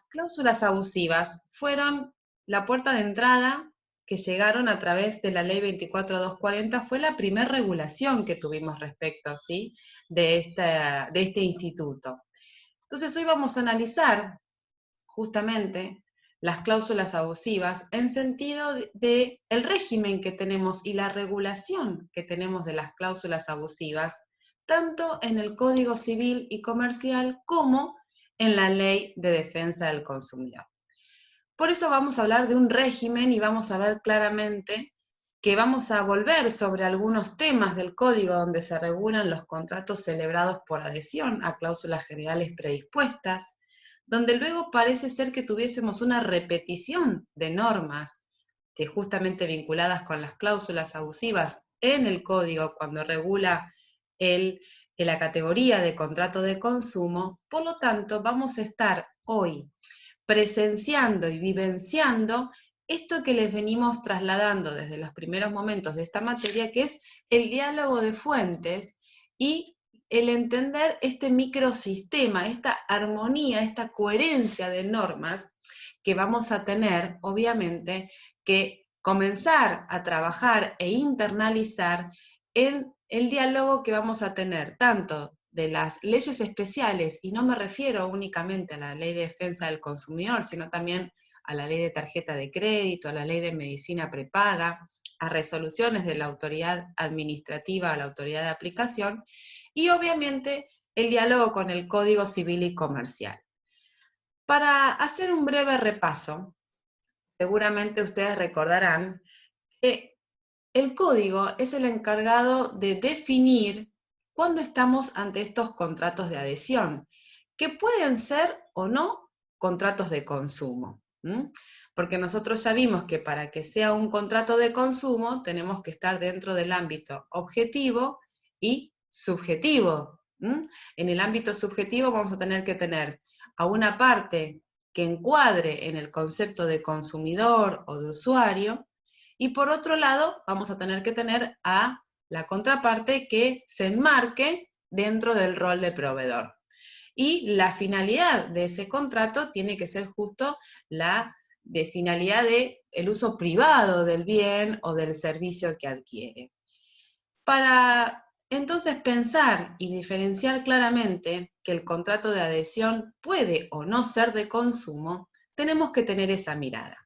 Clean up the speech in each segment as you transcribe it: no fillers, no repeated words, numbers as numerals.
cláusulas abusivas fueron la puerta de entrada que llegaron a través de la ley 24240, fue la primera regulación que tuvimos respecto, ¿sí?, de este instituto. Entonces hoy vamos a analizar justamente las cláusulas abusivas en sentido de el régimen que tenemos y la regulación que tenemos de las cláusulas abusivas, tanto en el Código Civil y Comercial como en la Ley de Defensa del Consumidor. Por eso vamos a hablar de un régimen y vamos a ver claramente que vamos a volver sobre algunos temas del código donde se regulan los contratos celebrados por adhesión a cláusulas generales predispuestas, donde luego parece ser que tuviésemos una repetición de normas justamente vinculadas con las cláusulas abusivas en el código cuando regula la categoría de contrato de consumo. Por lo tanto, vamos a estar hoy presenciando y vivenciando esto que les venimos trasladando desde los primeros momentos de esta materia, que es el diálogo de fuentes y el entender este microsistema, esta armonía, esta coherencia de normas que vamos a tener, obviamente, que comenzar a trabajar e internalizar en el diálogo que vamos a tener, tanto de las leyes especiales, y no me refiero únicamente a la Ley de Defensa del Consumidor, sino también a la Ley de Tarjeta de Crédito, a la Ley de Medicina Prepaga, a resoluciones de la autoridad administrativa, a la autoridad de aplicación, y obviamente el diálogo con el Código Civil y Comercial. Para hacer un breve repaso, seguramente ustedes recordarán que el código es el encargado de definir cuándo estamos ante estos contratos de adhesión, que pueden ser o no contratos de consumo. Porque nosotros ya vimos que para que sea un contrato de consumo tenemos que estar dentro del ámbito objetivo y subjetivo. En el ámbito subjetivo vamos a tener que tener a una parte que encuadre en el concepto de consumidor o de usuario, y por otro lado vamos a tener que tener a la contraparte que se enmarque dentro del rol de proveedor. Y la finalidad de ese contrato tiene que ser justo la de finalidad de el uso privado del bien o del servicio que adquiere. Para entonces pensar y diferenciar claramente que el contrato de adhesión puede o no ser de consumo, tenemos que tener esa mirada.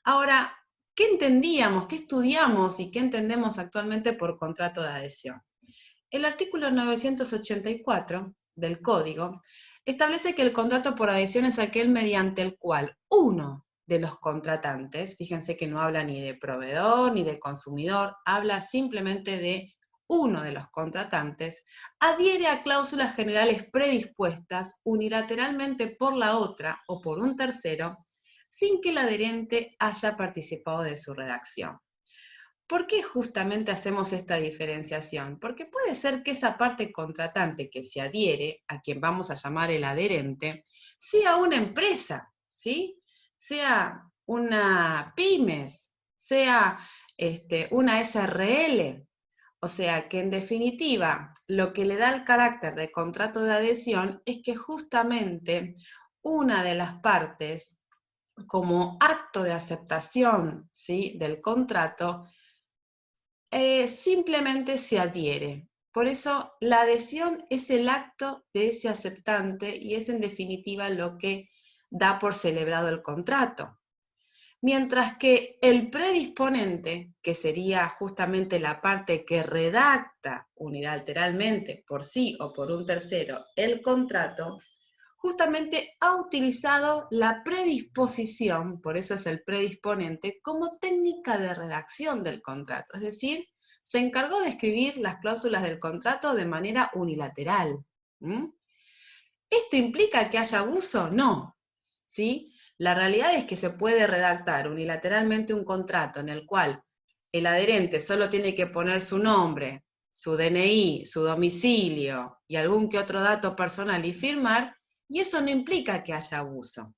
Ahora, ¿qué entendíamos, qué estudiamos y qué entendemos actualmente por contrato de adhesión? El artículo 984 del Código establece que el contrato por adhesión es aquel mediante el cual uno de los contratantes, fíjense que no habla ni de proveedor ni de consumidor, habla simplemente de uno de los contratantes, adhiere a cláusulas generales predispuestas unilateralmente por la otra o por un tercero, sin que el adherente haya participado de su redacción. ¿Por qué justamente hacemos esta diferenciación? Porque puede ser que esa parte contratante que se adhiere, a quien vamos a llamar el adherente, sea una empresa, ¿sí? Sea una pymes, sea una SRL. O sea que en definitiva, lo que le da el carácter de contrato de adhesión es que justamente una de las partes, como acto de aceptación, ¿sí?, del contrato, simplemente se adhiere. Por eso la adhesión es el acto de ese aceptante y es en definitiva lo que da por celebrado el contrato. Mientras que el predisponente, que sería justamente la parte que redacta unilateralmente por sí o por un tercero el contrato, justamente ha utilizado la predisposición, por eso es el predisponente, como técnica de redacción del contrato. Es decir, se encargó de escribir las cláusulas del contrato de manera unilateral. ¿Esto implica que haya abuso? No, ¿sí? La realidad es que se puede redactar unilateralmente un contrato en el cual el adherente solo tiene que poner su nombre, su DNI, su domicilio y algún que otro dato personal y firmar, y eso no implica que haya abuso.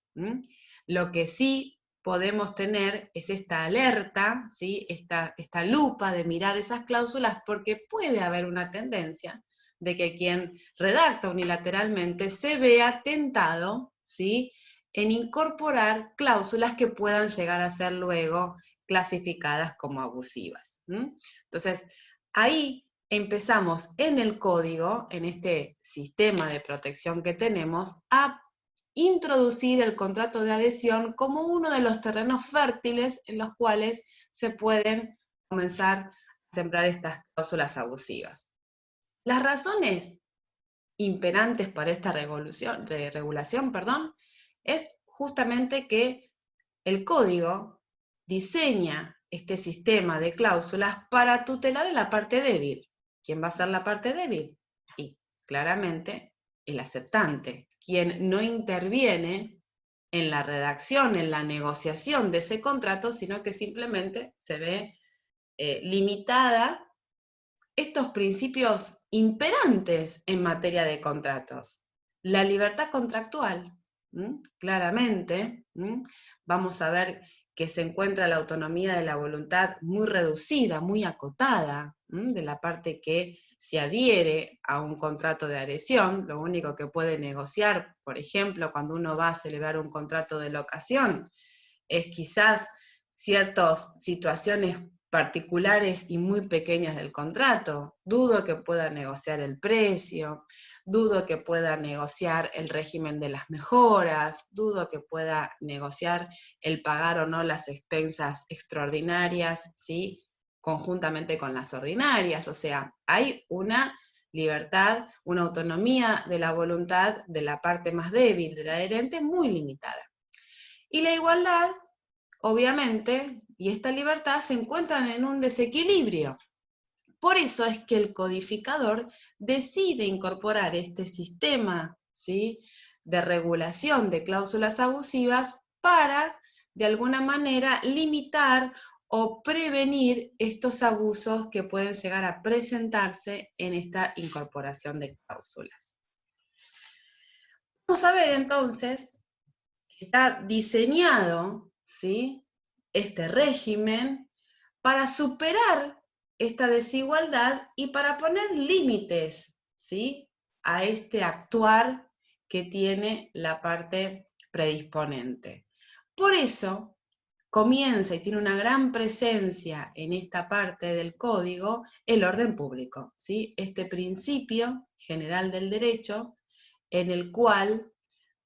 Lo que sí podemos tener es esta alerta, ¿sí?, esta lupa de mirar esas cláusulas, porque puede haber una tendencia de que quien redacta unilateralmente se vea tentado, ¿sí?, en incorporar cláusulas que puedan llegar a ser luego clasificadas como abusivas. Entonces, ahí empezamos en el código, en este sistema de protección que tenemos, a introducir el contrato de adhesión como uno de los terrenos fértiles en los cuales se pueden comenzar a sembrar estas cláusulas abusivas. Las razones imperantes para esta regulación, es justamente que el código diseña este sistema de cláusulas para tutelar a la parte débil. ¿Quién va a ser la parte débil? Y claramente el aceptante, quien no interviene en la redacción, en la negociación de ese contrato, sino que simplemente se ve limitada estos principios imperantes en materia de contratos. La libertad contractual, claramente, vamos a ver que se encuentra la autonomía de la voluntad muy reducida, muy acotada, de la parte que se adhiere a un contrato de adhesión. Lo único que puede negociar, por ejemplo, cuando uno va a celebrar un contrato de locación, es quizás ciertas situaciones particulares y muy pequeñas del contrato. Dudo que pueda negociar el precio, dudo que pueda negociar el régimen de las mejoras, dudo que pueda negociar el pagar o no las expensas extraordinarias, ¿sí?, conjuntamente con las ordinarias. O sea, hay una libertad, una autonomía de la voluntad de la parte más débil del adherente muy limitada. Y la igualdad, obviamente, y esta libertad se encuentran en un desequilibrio. Por eso es que el codificador decide incorporar este sistema, ¿sí?, de regulación de cláusulas abusivas para, de alguna manera, limitar o prevenir estos abusos que pueden llegar a presentarse en esta incorporación de cláusulas. Vamos a ver entonces, está diseñado, ¿sí?, este régimen para superar esta desigualdad y para poner límites, ¿sí?, a este actuar que tiene la parte predisponente. Por eso comienza y tiene una gran presencia en esta parte del código el orden público, ¿sí?, este principio general del derecho en el cual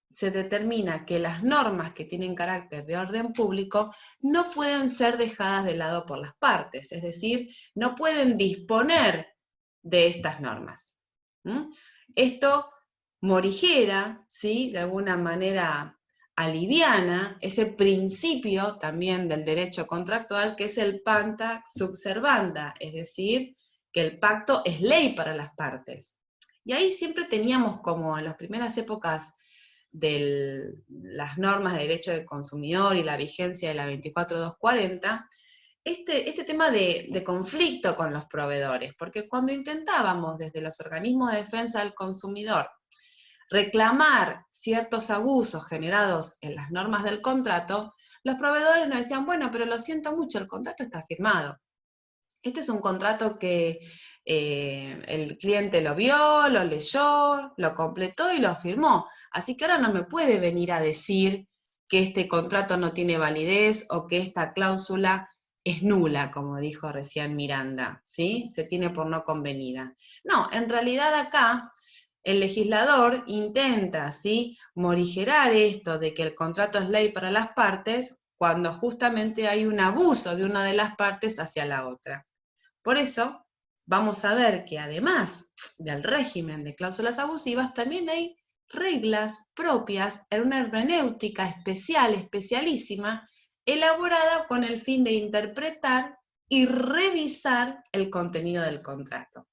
se determina que las normas que tienen carácter de orden público no pueden ser dejadas de lado por las partes, es decir, no pueden disponer de estas normas. Esto morigera, ¿sí?, de alguna manera aliviana ese principio también del derecho contractual que es el pacta sub servanda, es decir, que el pacto es ley para las partes. Y ahí siempre teníamos, como en las primeras épocas de las normas de derecho del consumidor y la vigencia de la 24240, este tema de conflicto con los proveedores, porque cuando intentábamos desde los organismos de defensa del consumidor reclamar ciertos abusos generados en las normas del contrato, los proveedores nos decían, bueno, pero lo siento mucho, el contrato está firmado. Este es un contrato que el cliente lo vio, lo leyó, lo completó y lo firmó. Así que ahora no me puede venir a decir que este contrato no tiene validez o que esta cláusula es nula, como dijo recién Miranda, ¿sí? Se tiene por no convenida. No, en realidad acá el legislador intenta, ¿sí?, morigerar esto de que el contrato es ley para las partes cuando justamente hay un abuso de una de las partes hacia la otra. Por eso, vamos a ver que además del régimen de cláusulas abusivas, también hay reglas propias en una hermenéutica especial, especialísima, elaborada con el fin de interpretar y revisar el contenido del contrato.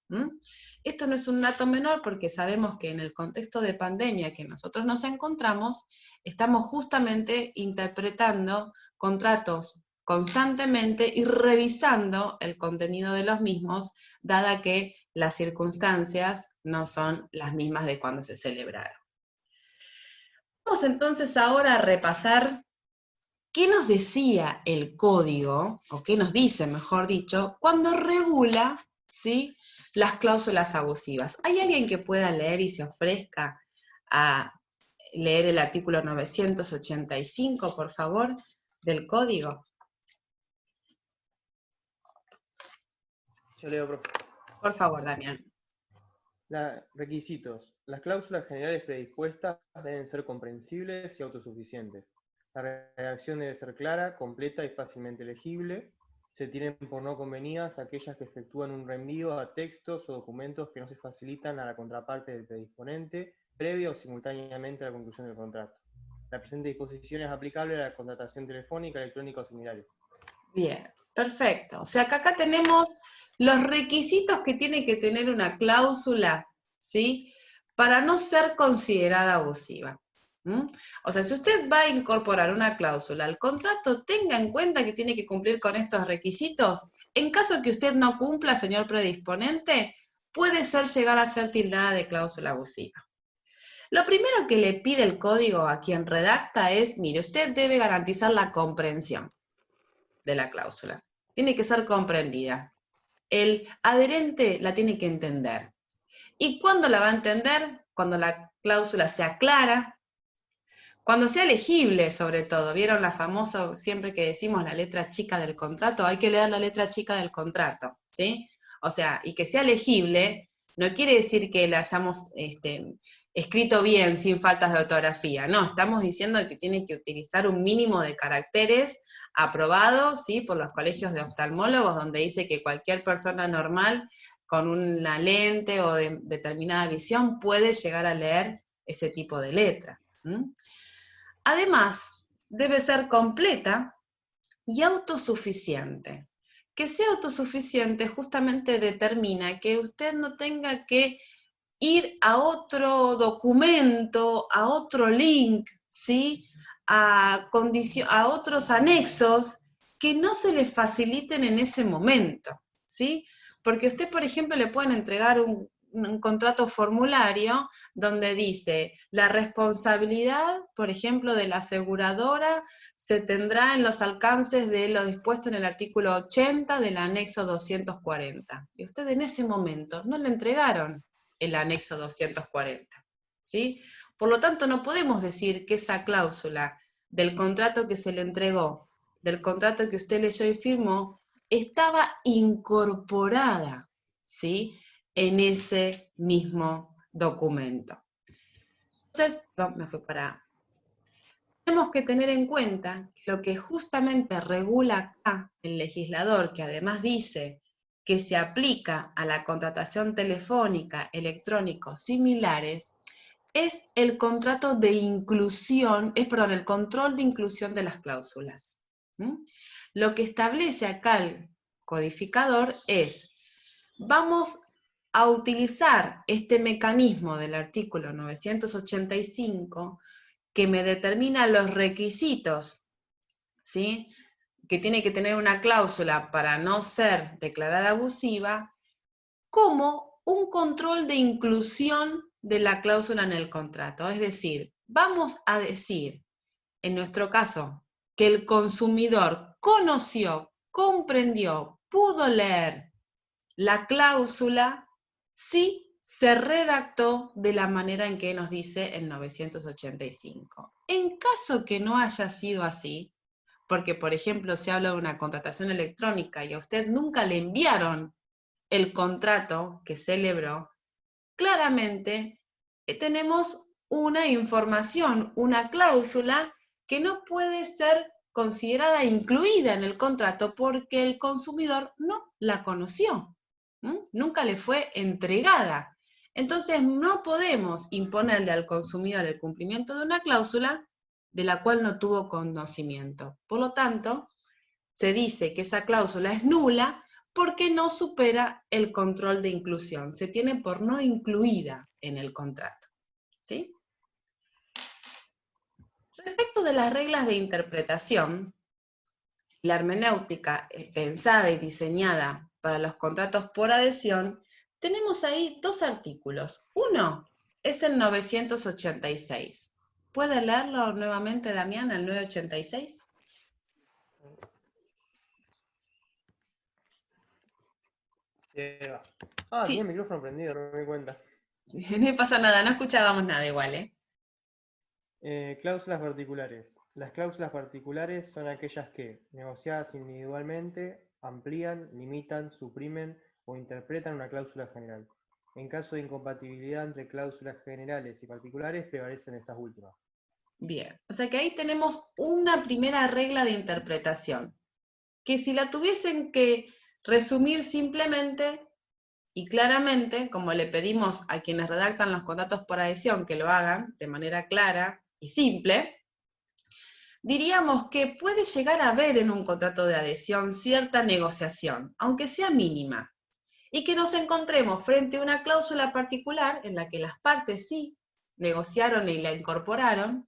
Esto no es un dato menor porque sabemos que en el contexto de pandemia que nosotros nos encontramos, estamos justamente interpretando contratos constantemente y revisando el contenido de los mismos, dada que las circunstancias no son las mismas de cuando se celebraron. Vamos entonces ahora a repasar qué nos decía el código, o qué nos dice, mejor dicho, cuando regula, ¿sí?, las cláusulas abusivas. ¿Hay alguien que pueda leer y se ofrezca a leer el artículo 985, por favor, del código? Yo leo, profe. Por favor, Damián. Requisitos. Las cláusulas generales predispuestas deben ser comprensibles y autosuficientes. La redacción debe ser clara, completa y fácilmente legible. Se tienen por no convenidas aquellas que efectúan un reenvío a textos o documentos que no se facilitan a la contraparte del predisponente, previa o simultáneamente a la conclusión del contrato. La presente disposición es aplicable a la contratación telefónica, electrónica o similares. Bien, perfecto. O sea que acá tenemos los requisitos que tiene que tener una cláusula, ¿sí? Para no ser considerada abusiva. O sea, si usted va a incorporar una cláusula al contrato, tenga en cuenta que tiene que cumplir con estos requisitos. En caso que usted no cumpla, señor predisponente, puede llegar a ser tildada de cláusula abusiva. Lo primero que le pide el código a quien redacta es, mire, usted debe garantizar la comprensión de la cláusula. Tiene que ser comprendida. El adherente la tiene que entender. ¿Y cuándo la va a entender? Cuando la cláusula sea clara, cuando sea legible sobre todo. ¿Vieron la famosa, siempre que decimos la letra chica del contrato? Hay que leer la letra chica del contrato, ¿sí? O sea, y que sea legible no quiere decir que la hayamos escrito bien, sin faltas de ortografía. No, estamos diciendo que tiene que utilizar un mínimo de caracteres aprobados, ¿sí? Por los colegios de oftalmólogos, donde dice que cualquier persona normal con una lente o de determinada visión puede llegar a leer ese tipo de letra. Además, debe ser completa y autosuficiente. Que sea autosuficiente justamente determina que usted no tenga que ir a otro documento, a otro link, ¿sí? a otros anexos que no se le faciliten en ese momento, ¿sí? Porque usted, por ejemplo, le pueden entregar un contrato formulario donde dice, la responsabilidad, por ejemplo, de la aseguradora se tendrá en los alcances de lo dispuesto en el artículo 80 del anexo 240. Y usted en ese momento no le entregaron el anexo 240, ¿sí? Por lo tanto, no podemos decir que esa cláusula del contrato que se le entregó, del contrato que usted leyó y firmó, estaba incorporada, ¿sí? En ese mismo documento. Entonces, me fui para... Tenemos que tener en cuenta que lo que justamente regula acá el legislador, que además dice que se aplica a la contratación telefónica, electrónico, similares, es el contrato de inclusión, el control de inclusión de las cláusulas. Lo que establece acá el codificador es, vamos a utilizar este mecanismo del artículo 985 que me determina los requisitos, ¿sí? Que tiene que tener una cláusula para no ser declarada abusiva, como un control de inclusión de la cláusula en el contrato. Es decir, vamos a decir, en nuestro caso, que el consumidor conoció, comprendió, pudo leer la cláusula si se redactó de la manera en que nos dice el 985. En caso que no haya sido así, porque por ejemplo se habla de una contratación electrónica y a usted nunca le enviaron el contrato que celebró, claramente tenemos una información, una cláusula que no puede ser considerada incluida en el contrato porque el consumidor no la conoció, nunca le fue entregada. Entonces no podemos imponerle al consumidor el cumplimiento de una cláusula de la cual no tuvo conocimiento. Por lo tanto, se dice que esa cláusula es nula porque no supera el control de inclusión, se tiene por no incluida en el contrato, ¿sí? Respecto de las reglas de interpretación, la hermenéutica pensada y diseñada para los contratos por adhesión, tenemos ahí dos artículos. Uno es el 986. ¿Puede leerlo nuevamente, Damián, el 986? Tenía el Sí, micrófono prendido, no me di cuenta. no pasa nada, no escuchábamos nada igual, ¿eh? Cláusulas particulares. Las cláusulas particulares son aquellas que, negociadas individualmente, amplían, limitan, suprimen o interpretan una cláusula general. En caso de incompatibilidad entre cláusulas generales y particulares, prevalecen estas últimas. Bien, o sea que ahí tenemos una primera regla de interpretación, que si la tuviesen que resumir simplemente y claramente, como le pedimos a quienes redactan los contratos por adhesión que lo hagan de manera clara y simple, diríamos que puede llegar a haber en un contrato de adhesión cierta negociación, aunque sea mínima, y que nos encontremos frente a una cláusula particular en la que las partes sí negociaron y la incorporaron,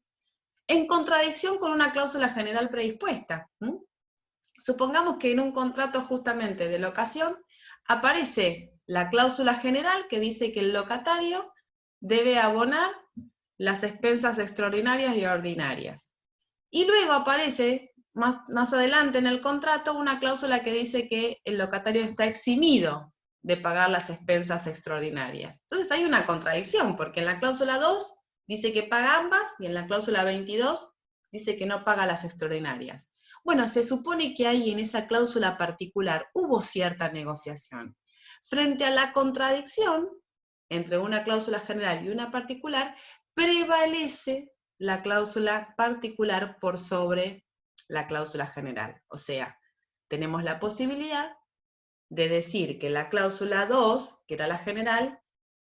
en contradicción con una cláusula general predispuesta. Supongamos que en un contrato justamente de locación aparece la cláusula general que dice que el locatario debe abonar las expensas extraordinarias y ordinarias. Y luego aparece más adelante en el contrato una cláusula que dice que el locatario está eximido de pagar las expensas extraordinarias. Entonces hay una contradicción, porque en la cláusula 2 dice que paga ambas, y en la cláusula 22 dice que no paga las extraordinarias. Bueno, se supone que ahí en esa cláusula particular hubo cierta negociación. Frente a la contradicción entre una cláusula general y una particular, prevalece la cláusula particular por sobre la cláusula general. O sea, tenemos la posibilidad de decir que la cláusula 2, que era la general,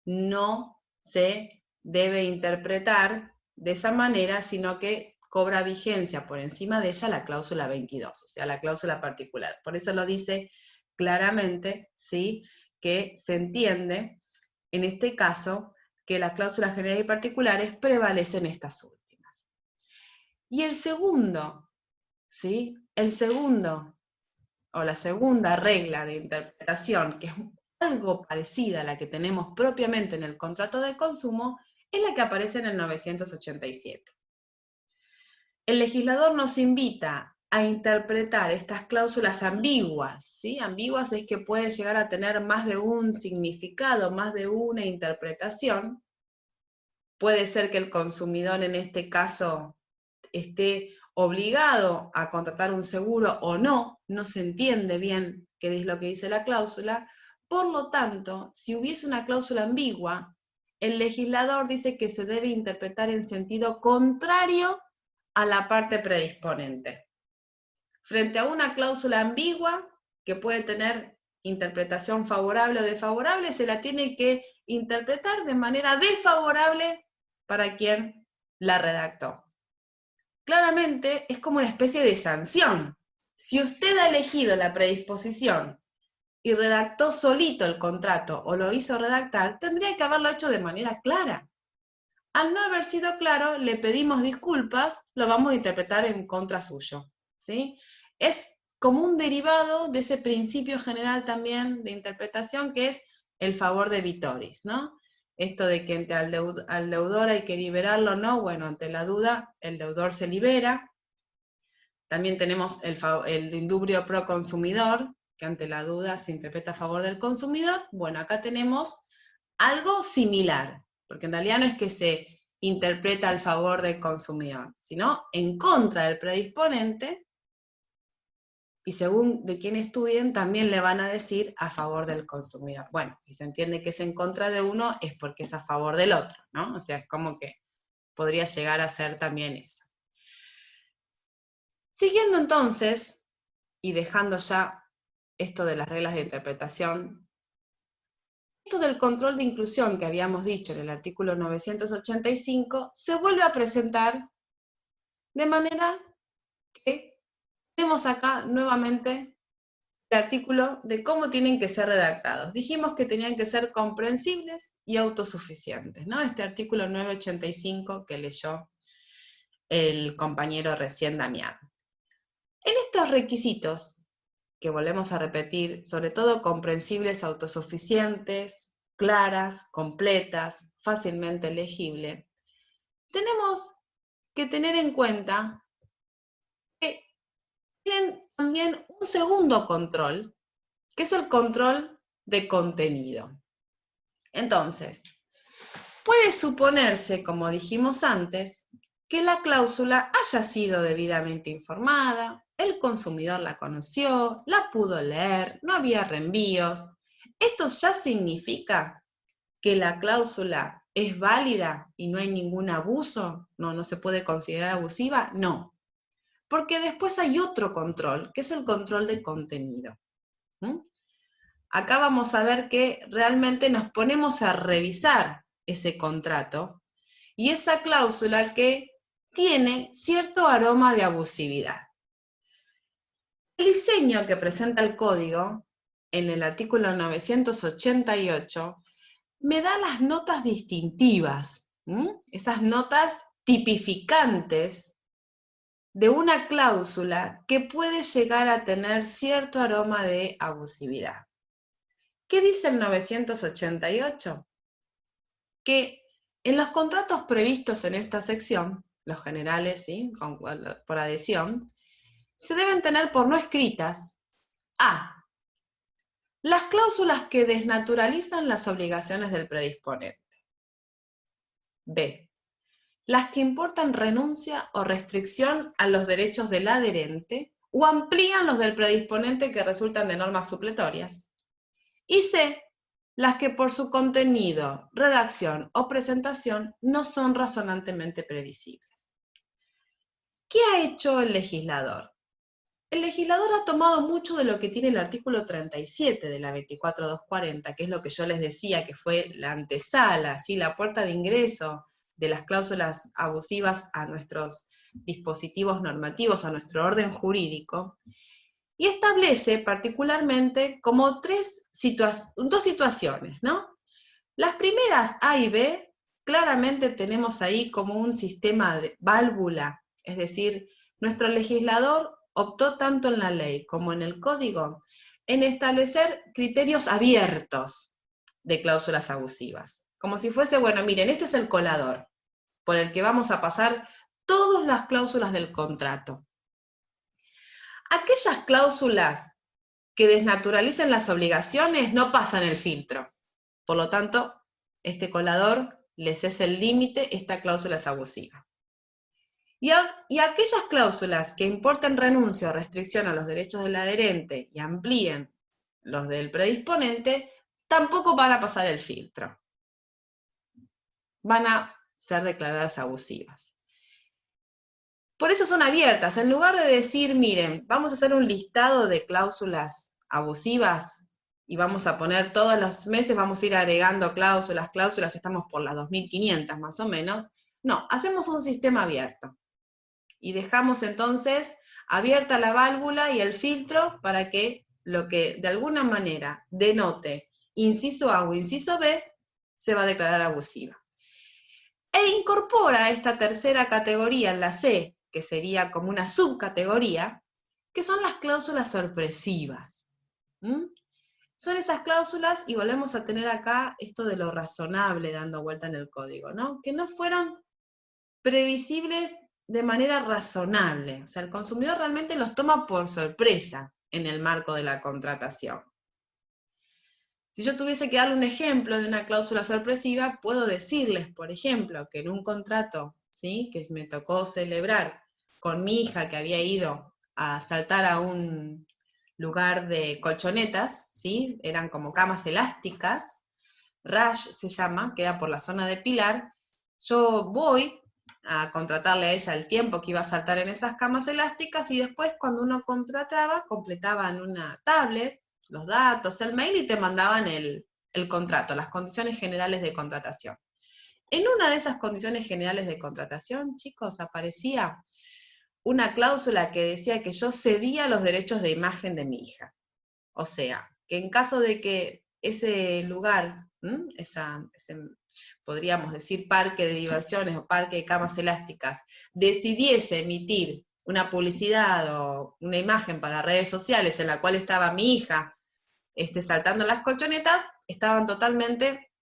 no se debe interpretar de esa manera, sino que cobra vigencia por encima de ella la cláusula 22, o sea, la cláusula particular. Por eso lo dice claramente, ¿sí?, que se entiende, en este caso, que las cláusulas generales y particulares prevalecen estas últimas. Y el segundo, ¿sí?, el segundo, o la segunda regla de interpretación, que es algo parecida a la que tenemos propiamente en el contrato de consumo, es la que aparece en el 987. El legislador nos invita a interpretar estas cláusulas ambiguas, ¿sí? Ambiguas es que puede llegar a tener más de un significado, más de una interpretación. Puede ser que el consumidor en este caso esté obligado a contratar un seguro o no, no se entiende bien qué es lo que dice la cláusula. Por lo tanto, si hubiese una cláusula ambigua, el legislador dice que se debe interpretar en sentido contrario a la parte predisponente. Frente a una cláusula ambigua, que puede tener interpretación favorable o desfavorable, se la tiene que interpretar de manera desfavorable para quien la redactó. Claramente es como una especie de sanción. Si usted ha elegido la predisposición y redactó solito el contrato o lo hizo redactar, tendría que haberlo hecho de manera clara. Al no haber sido claro, le pedimos disculpas, lo vamos a interpretar en contra suyo, ¿sí? Es como un derivado de ese principio general también de interpretación que es el favor de vitoris, ¿no? Esto de que al deudor hay que liberarlo, ¿no? Bueno, ante la duda, el deudor se libera. También tenemos el indubrio pro consumidor, que ante la duda se interpreta a favor del consumidor. Bueno, acá tenemos algo similar, porque en realidad no es que se interpreta al favor del consumidor, sino en contra del predisponente, y según de quién estudien, también le van a decir a favor del consumidor. Bueno, si se entiende que es en contra de uno, es porque es a favor del otro, ¿no? O sea, es como que podría llegar a ser también eso. Siguiendo entonces, y dejando ya esto de las reglas de interpretación, esto del control de inclusión que habíamos dicho en el artículo 985 se vuelve a presentar de manera que tenemos acá nuevamente el artículo de cómo tienen que ser redactados. Dijimos que tenían que ser comprensibles y autosuficientes, ¿no? Este artículo 985 que leyó el compañero recién Damián. En estos requisitos, que volvemos a repetir, sobre todo comprensibles, autosuficientes, claras, completas, fácilmente legible, tenemos que tener en cuenta que tienen también un segundo control, que es el control de contenido. Entonces, puede suponerse, como dijimos antes, que la cláusula haya sido debidamente informada, el consumidor la conoció, la pudo leer, no había reenvíos. ¿Esto ya significa que la cláusula es válida y no hay ningún abuso? ¿No se puede considerar abusiva? No. Porque después hay otro control, que es el control de contenido. Acá vamos a ver que realmente nos ponemos a revisar ese contrato y esa cláusula que tiene cierto aroma de abusividad. El diseño que presenta el código en el artículo 988 me da las notas distintivas, esas notas tipificantes de una cláusula que puede llegar a tener cierto aroma de abusividad. ¿Qué dice el 988? Que en los contratos previstos en esta sección, los generales, ¿sí?, por adhesión, se deben tener por no escritas a las cláusulas que desnaturalizan las obligaciones del predisponente. B. Las que importan renuncia o restricción a los derechos del adherente o amplían los del predisponente que resultan de normas supletorias. Y C. Las que por su contenido, redacción o presentación no son razonablemente previsibles. ¿Qué ha hecho el legislador? El legislador ha tomado mucho de lo que tiene el artículo 37 de la 24240, que es lo que yo les decía que fue la antesala, ¿sí?, la puerta de ingreso de las cláusulas abusivas a nuestros dispositivos normativos, a nuestro orden jurídico, y establece particularmente como dos situaciones, ¿no? Las primeras A y B, claramente tenemos ahí como un sistema de válvula, es decir, nuestro legislador optó tanto en la ley como en el código en establecer criterios abiertos de cláusulas abusivas. Como si fuese, bueno, miren, este es el colador por el que vamos a pasar todas las cláusulas del contrato. Aquellas cláusulas que desnaturalicen las obligaciones no pasan el filtro. Por lo tanto, este colador les es el límite, esta cláusula es abusiva. Y aquellas cláusulas que importen renuncia o restricción a los derechos del adherente y amplíen los del predisponente, tampoco van a pasar el filtro. Van a ser declaradas abusivas. Por eso son abiertas. En lugar de decir, miren, vamos a hacer un listado de cláusulas abusivas y vamos a poner todos los meses, vamos a ir agregando cláusulas, estamos por las 2500 más o menos. No, hacemos un sistema abierto. Y dejamos entonces abierta la válvula y el filtro para que lo que de alguna manera denote inciso A o inciso B se va a declarar abusiva. E incorpora esta tercera categoría en la C, que sería como una subcategoría, que son las cláusulas sorpresivas. Son esas cláusulas, y volvemos a tener acá esto de lo razonable dando vuelta en el código, ¿no? Que no fueron previsibles de manera razonable. O sea, el consumidor realmente los toma por sorpresa en el marco de la contratación. Si yo tuviese que darle un ejemplo de una cláusula sorpresiva, puedo decirles, por ejemplo, que en un contrato, ¿sí?, que me tocó celebrar con mi hija que había ido a saltar a un lugar de colchonetas, ¿sí?, eran como camas elásticas, Rush se llama, queda por la zona de Pilar, yo voy a contratarle a ella el tiempo que iba a saltar en esas camas elásticas, y después cuando uno contrataba, completaban una tablet, los datos, el mail, y te mandaban el contrato, las condiciones generales de contratación. En una de esas condiciones generales de contratación, chicos, aparecía una cláusula que decía que yo cedía los derechos de imagen de mi hija. O sea, que en caso de que ese lugar, ese, podríamos decir, parque de diversiones o parque de camas elásticas, decidiese emitir una publicidad o una imagen para redes sociales en la cual estaba mi hija saltando las colchonetas, estaban totalmente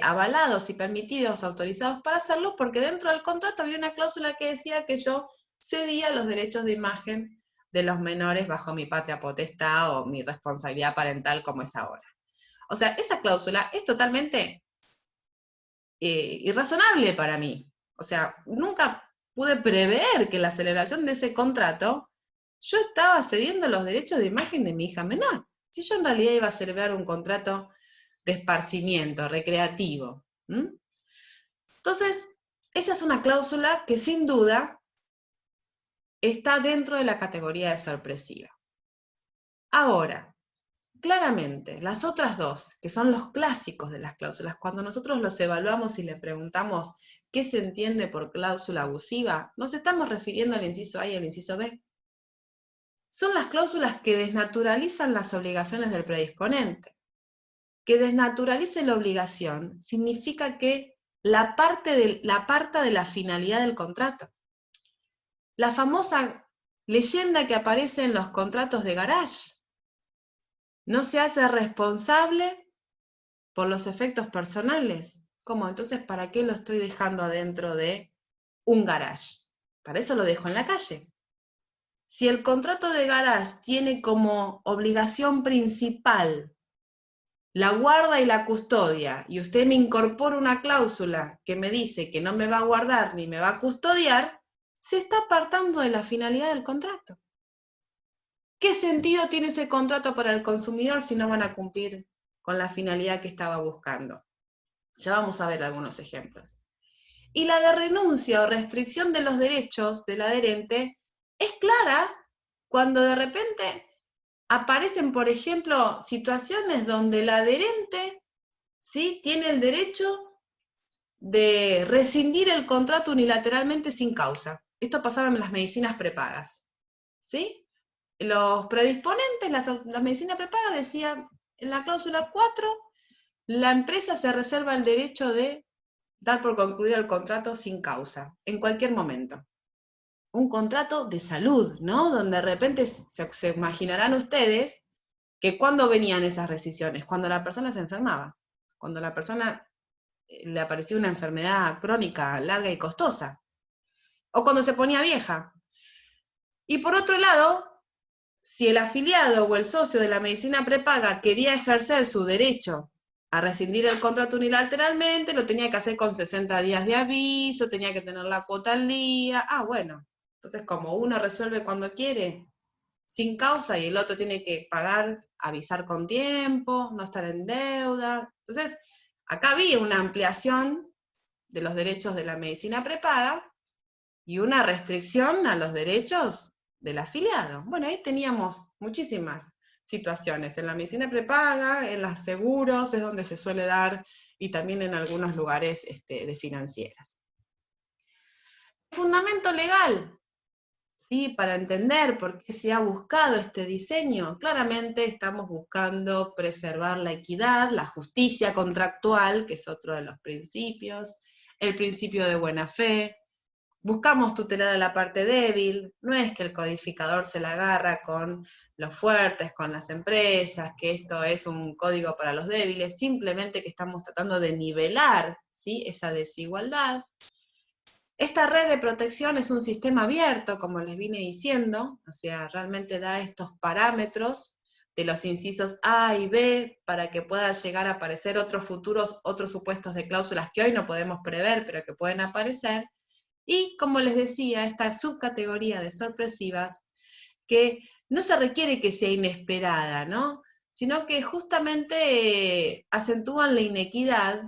avalados y permitidos, autorizados para hacerlo, porque dentro del contrato había una cláusula que decía que yo cedía los derechos de imagen de los menores bajo mi patria potestad o mi responsabilidad parental, como es ahora. O sea, esa cláusula es totalmente irrazonable para mí. O sea, nunca pude prever que la celebración de ese contrato, yo estaba cediendo los derechos de imagen de mi hija menor. Si yo en realidad iba a celebrar un contrato de esparcimiento, recreativo. Entonces, esa es una cláusula que sin duda está dentro de la categoría de sorpresiva. Ahora, claramente, las otras dos, que son los clásicos de las cláusulas, cuando nosotros los evaluamos y le preguntamos qué se entiende por cláusula abusiva, nos estamos refiriendo al inciso A y al inciso B. Son las cláusulas que desnaturalizan las obligaciones del predisponente. Que desnaturalice la obligación significa que la aparta de la finalidad del contrato. La famosa leyenda que aparece en los contratos de garage. No se hace responsable por los efectos personales. ¿Cómo? Entonces, ¿para qué lo estoy dejando adentro de un garage? Para eso lo dejo en la calle. Si el contrato de garage tiene como obligación principal la guarda y la custodia, y usted me incorpora una cláusula que me dice que no me va a guardar ni me va a custodiar, se está apartando de la finalidad del contrato. ¿Qué sentido tiene ese contrato para el consumidor si no van a cumplir con la finalidad que estaba buscando? Ya vamos a ver algunos ejemplos. Y la de renuncia o restricción de los derechos del adherente es clara cuando de repente aparecen, por ejemplo, situaciones donde el adherente, ¿sí?, tiene el derecho de rescindir el contrato unilateralmente sin causa. Esto pasaba en las medicinas prepagas, ¿sí? Los predisponentes, la medicina prepaga decía, en la cláusula 4, la empresa se reserva el derecho de dar por concluido el contrato sin causa, en cualquier momento. Un contrato de salud, ¿no? Donde de repente se imaginarán ustedes que cuando venían esas rescisiones, cuando la persona se enfermaba, cuando la persona le aparecía una enfermedad crónica, larga y costosa, o cuando se ponía vieja. Y por otro lado, si el afiliado o el socio de la medicina prepaga quería ejercer su derecho a rescindir el contrato unilateralmente, lo tenía que hacer con 60 días de aviso, tenía que tener la cuota al día. Bueno, entonces como uno resuelve cuando quiere, sin causa, y el otro tiene que pagar, avisar con tiempo, no estar en deuda. Entonces, acá había una ampliación de los derechos de la medicina prepaga y una restricción a los derechos del afiliado. Bueno, ahí teníamos muchísimas situaciones. En la medicina prepaga, en los seguros, es donde se suele dar, y también en algunos lugares de financieras. Fundamento legal. ¿Sí? Para entender por qué se ha buscado este diseño, claramente estamos buscando preservar la equidad, la justicia contractual, que es otro de los principios, el principio de buena fe. Buscamos tutelar a la parte débil, no es que el codificador se la agarra con los fuertes, con las empresas, que esto es un código para los débiles, simplemente que estamos tratando de nivelar, ¿sí?, esa desigualdad. Esta red de protección es un sistema abierto, como les vine diciendo, o sea, realmente da estos parámetros de los incisos A y B para que puedan llegar a aparecer otros supuestos de cláusulas que hoy no podemos prever, pero que pueden aparecer. Y, como les decía, esta subcategoría de sorpresivas, que no se requiere que sea inesperada, ¿no?, sino que justamente acentúan la inequidad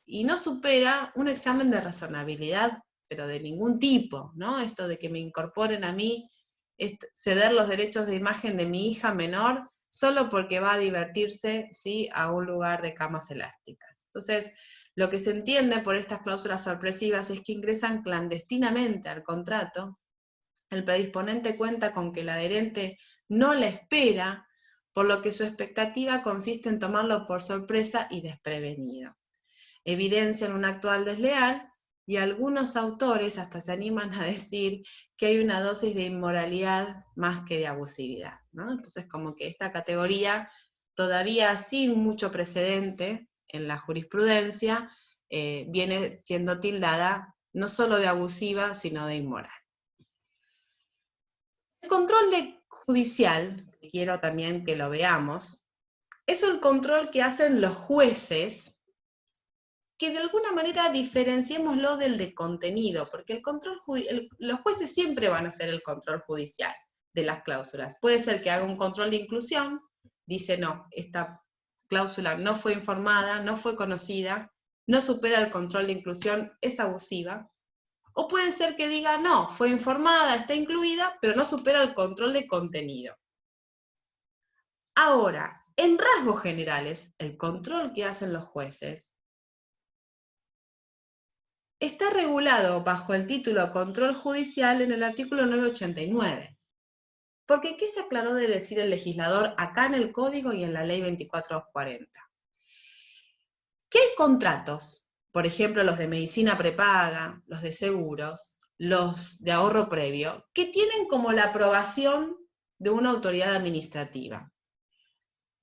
y no supera un examen de razonabilidad, pero de ningún tipo, ¿no? Esto de que me incorporen a mí, ceder los derechos de imagen de mi hija menor, solo porque va a divertirse, ¿sí?, a un lugar de camas elásticas. Entonces, lo que se entiende por estas cláusulas sorpresivas es que ingresan clandestinamente al contrato, el predisponente cuenta con que el adherente no la espera, por lo que su expectativa consiste en tomarlo por sorpresa y desprevenido. Evidencian un actual desleal, y algunos autores hasta se animan a decir que hay una dosis de inmoralidad más que de abusividad, ¿no? Entonces, como que esta categoría, todavía sin mucho precedente en la jurisprudencia, viene siendo tildada no solo de abusiva, sino de inmoral. El control judicial, que quiero también que lo veamos, es un control que hacen los jueces que de alguna manera diferenciémoslo del de contenido, porque los jueces siempre van a hacer el control judicial de las cláusulas. Puede ser que haga un control de inclusión, dice no, esta cláusula no fue informada, no fue conocida, no supera el control de inclusión, es abusiva. O puede ser que diga no, fue informada, está incluida, pero no supera el control de contenido. Ahora, en rasgos generales, el control que hacen los jueces está regulado bajo el título Control Judicial en el artículo 989. Porque ¿qué se aclaró de decir el legislador acá en el Código y en la Ley 24240? Que hay contratos, por ejemplo los de medicina prepaga, los de seguros, los de ahorro previo, que tienen como la aprobación de una autoridad administrativa.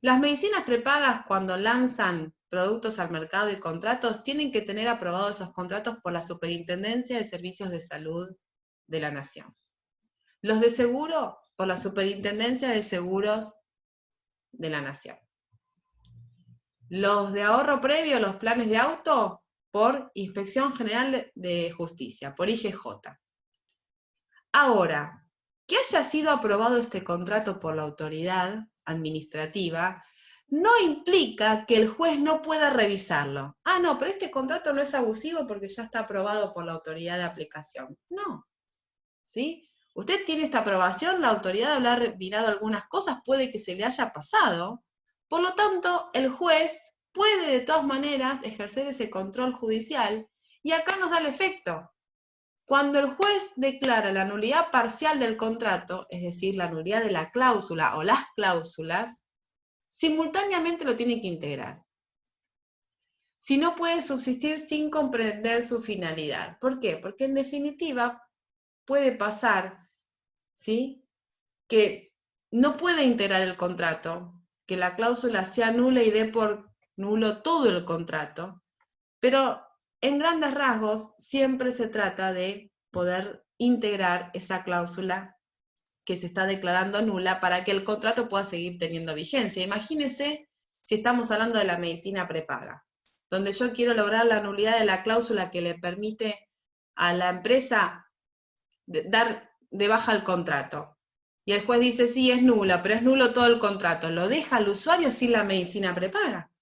Las medicinas prepagas, cuando lanzan productos al mercado y contratos, tienen que tener aprobados esos contratos por la Superintendencia de Servicios de Salud de la Nación. Los de seguro, por la Superintendencia de Seguros de la Nación. Los de ahorro previo, los planes de auto, por Inspección General de Justicia, por IGJ. Ahora, que haya sido aprobado este contrato por la autoridad administrativa, no implica que el juez no pueda revisarlo. Ah, no, pero este contrato no es abusivo porque ya está aprobado por la autoridad de aplicación. No, ¿sí? Usted tiene esta aprobación, la autoridad habrá mirado algunas cosas, puede que se le haya pasado. Por lo tanto, el juez puede de todas maneras ejercer ese control judicial y acá nos da el efecto. Cuando el juez declara la nulidad parcial del contrato, es decir, la nulidad de la cláusula o las cláusulas, simultáneamente lo tiene que integrar. Si no puede subsistir sin comprender su finalidad. ¿Por qué? Porque en definitiva puede pasar, ¿sí?, que no puede integrar el contrato, que la cláusula sea nula y dé por nulo todo el contrato, pero en grandes rasgos siempre se trata de poder integrar esa cláusula que se está declarando nula para que el contrato pueda seguir teniendo vigencia. Imagínense si estamos hablando de la medicina prepaga, donde yo quiero lograr la nulidad de la cláusula que le permite a la empresa dar de baja el contrato. Y el juez dice, sí, es nula, pero es nulo todo el contrato. ¿Lo deja al usuario sin la medicina prepaga?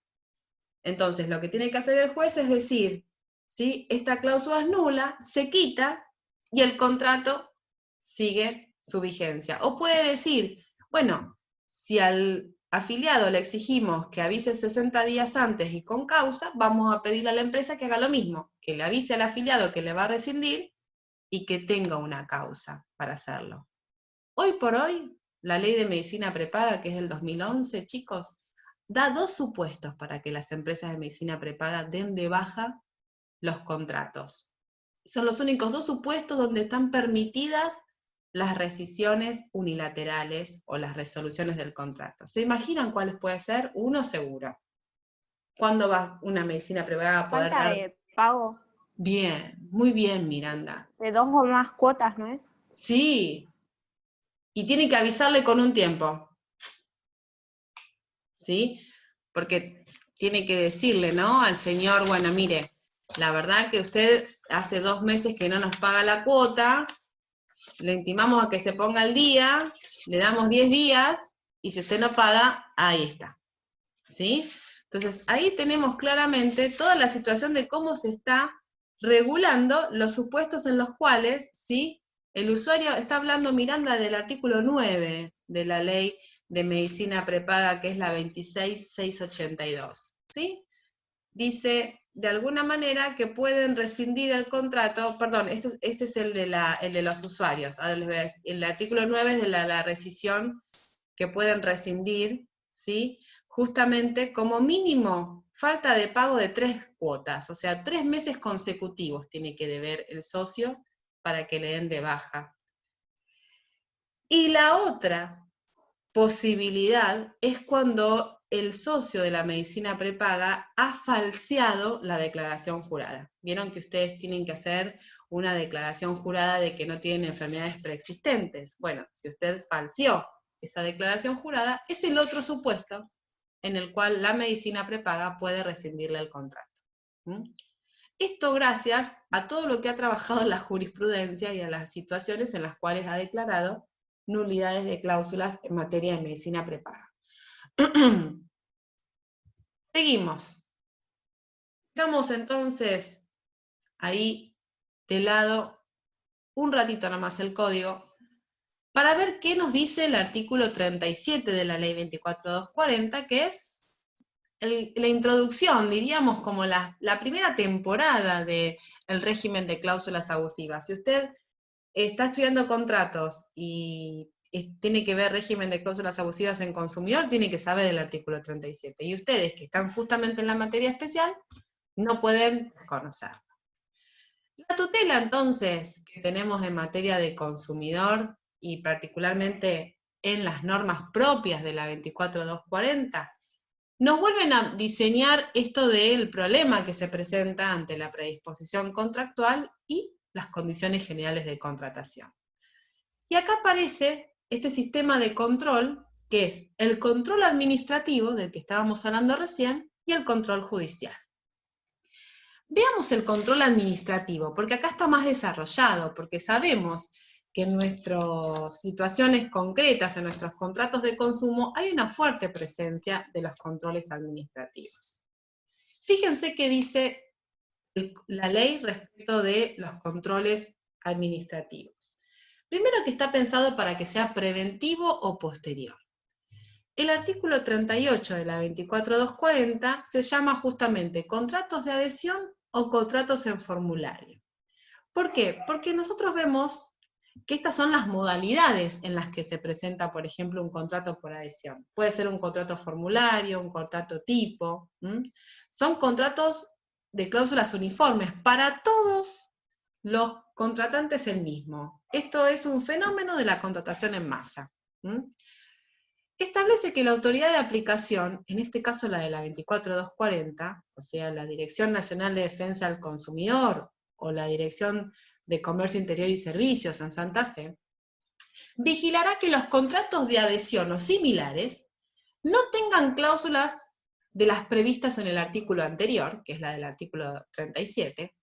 Entonces, lo que tiene que hacer el juez es decir, ¿sí?, esta cláusula es nula, se quita, y el contrato sigue su vigencia. O puede decir, bueno, si al afiliado le exigimos que avise 60 días antes y con causa, vamos a pedirle a la empresa que haga lo mismo, que le avise al afiliado que le va a rescindir y que tenga una causa para hacerlo. Hoy por hoy, la ley de medicina prepaga, que es del 2011, chicos, da dos supuestos para que las empresas de medicina prepaga den de baja los contratos. Son los únicos dos supuestos donde están permitidas las rescisiones unilaterales o las resoluciones del contrato. ¿Se imaginan cuáles puede ser? Uno seguro. ¿Cuándo va una medicina prepaga a poder Falta dar? de pago Bien, muy bien, Miranda. de 2 o más cuotas, ¿no es? Sí, y tiene que avisarle con un tiempo, ¿sí? Porque tiene que decirle, ¿no?, al señor, bueno, mire, la verdad que usted hace 2 meses que no nos paga la cuota, le intimamos a que se ponga al día, le damos 10 días, y si usted no paga, ahí está, ¿sí? Entonces, ahí tenemos claramente toda la situación de cómo se está regulando los supuestos en los cuales, ¿sí?, el usuario está hablando, Miranda, del artículo 9 de la ley de medicina prepaga, que es la 26682, ¿sí? Dice, de alguna manera, que pueden rescindir el contrato, perdón, este es el de los usuarios, ahora les voy a decir, el artículo 9 es de la rescisión, que pueden rescindir, ¿sí?, justamente como mínimo falta de pago de 3 cuotas, o sea, 3 meses consecutivos tiene que deber el socio para que le den de baja. Y la otra posibilidad es cuando el socio de la medicina prepaga ha falseado la declaración jurada. Vieron que ustedes tienen que hacer una declaración jurada de que no tienen enfermedades preexistentes. Bueno, si usted falseó esa declaración jurada, es el otro supuesto en el cual la medicina prepaga puede rescindirle el contrato. Esto gracias a todo lo que ha trabajado la jurisprudencia y a las situaciones en las cuales ha declarado nulidades de cláusulas en materia de medicina prepaga. Seguimos. Dejamos entonces ahí de lado un ratito nomás el código para ver qué nos dice el artículo 37 de la ley 24240, que es la introducción, diríamos, como la primera temporada del régimen de cláusulas abusivas. Si usted está estudiando contratos y tiene que ver régimen de cláusulas abusivas en consumidor, tiene que saber el artículo 37. Y ustedes, que están justamente en la materia especial, no pueden conocerlo. La tutela, entonces, que tenemos en materia de consumidor, y particularmente en las normas propias de la 24240, nos vuelven a diseñar esto del problema que se presenta ante la predisposición contractual y las condiciones generales de contratación. Y acá aparece este sistema de control, que es el control administrativo, del que estábamos hablando recién, y el control judicial. Veamos el control administrativo, porque acá está más desarrollado, porque sabemos que en nuestras situaciones concretas, en nuestros contratos de consumo, hay una fuerte presencia de los controles administrativos. Fíjense qué dice la ley respecto de los controles administrativos. Primero, que está pensado para que sea preventivo o posterior. El artículo 38 de la 24240 se llama justamente contratos de adhesión o contratos en formulario. ¿Por qué? Porque nosotros vemos que estas son las modalidades en las que se presenta, por ejemplo, un contrato por adhesión. Puede ser un contrato formulario, un contrato tipo. Son contratos de cláusulas uniformes para todos los contratantes el mismo. Esto es un fenómeno de la contratación en masa. Establece que la autoridad de aplicación, en este caso la de la 24240, o sea, la Dirección Nacional de Defensa del Consumidor o la Dirección de Comercio Interior y Servicios en Santa Fe, vigilará que los contratos de adhesión o similares no tengan cláusulas de las previstas en el artículo anterior, que es la del artículo 37.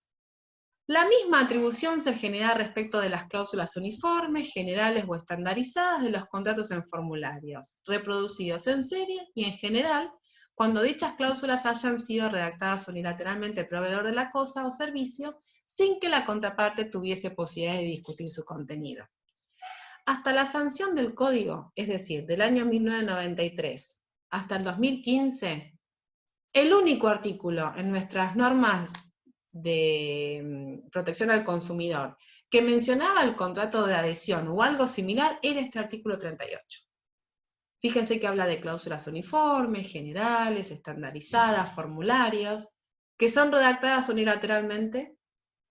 La misma atribución se genera respecto de las cláusulas uniformes, generales o estandarizadas de los contratos en formularios, reproducidos en serie y en general, cuando dichas cláusulas hayan sido redactadas unilateralmente el proveedor de la cosa o servicio, sin que la contraparte tuviese posibilidad de discutir su contenido. Hasta la sanción del código, es decir, del año 1993 hasta el 2015, el único artículo en nuestras normas de protección al consumidor que mencionaba el contrato de adhesión o algo similar era este artículo 38. Fíjense que habla de cláusulas uniformes, generales, estandarizadas, formularios, que son redactadas unilateralmente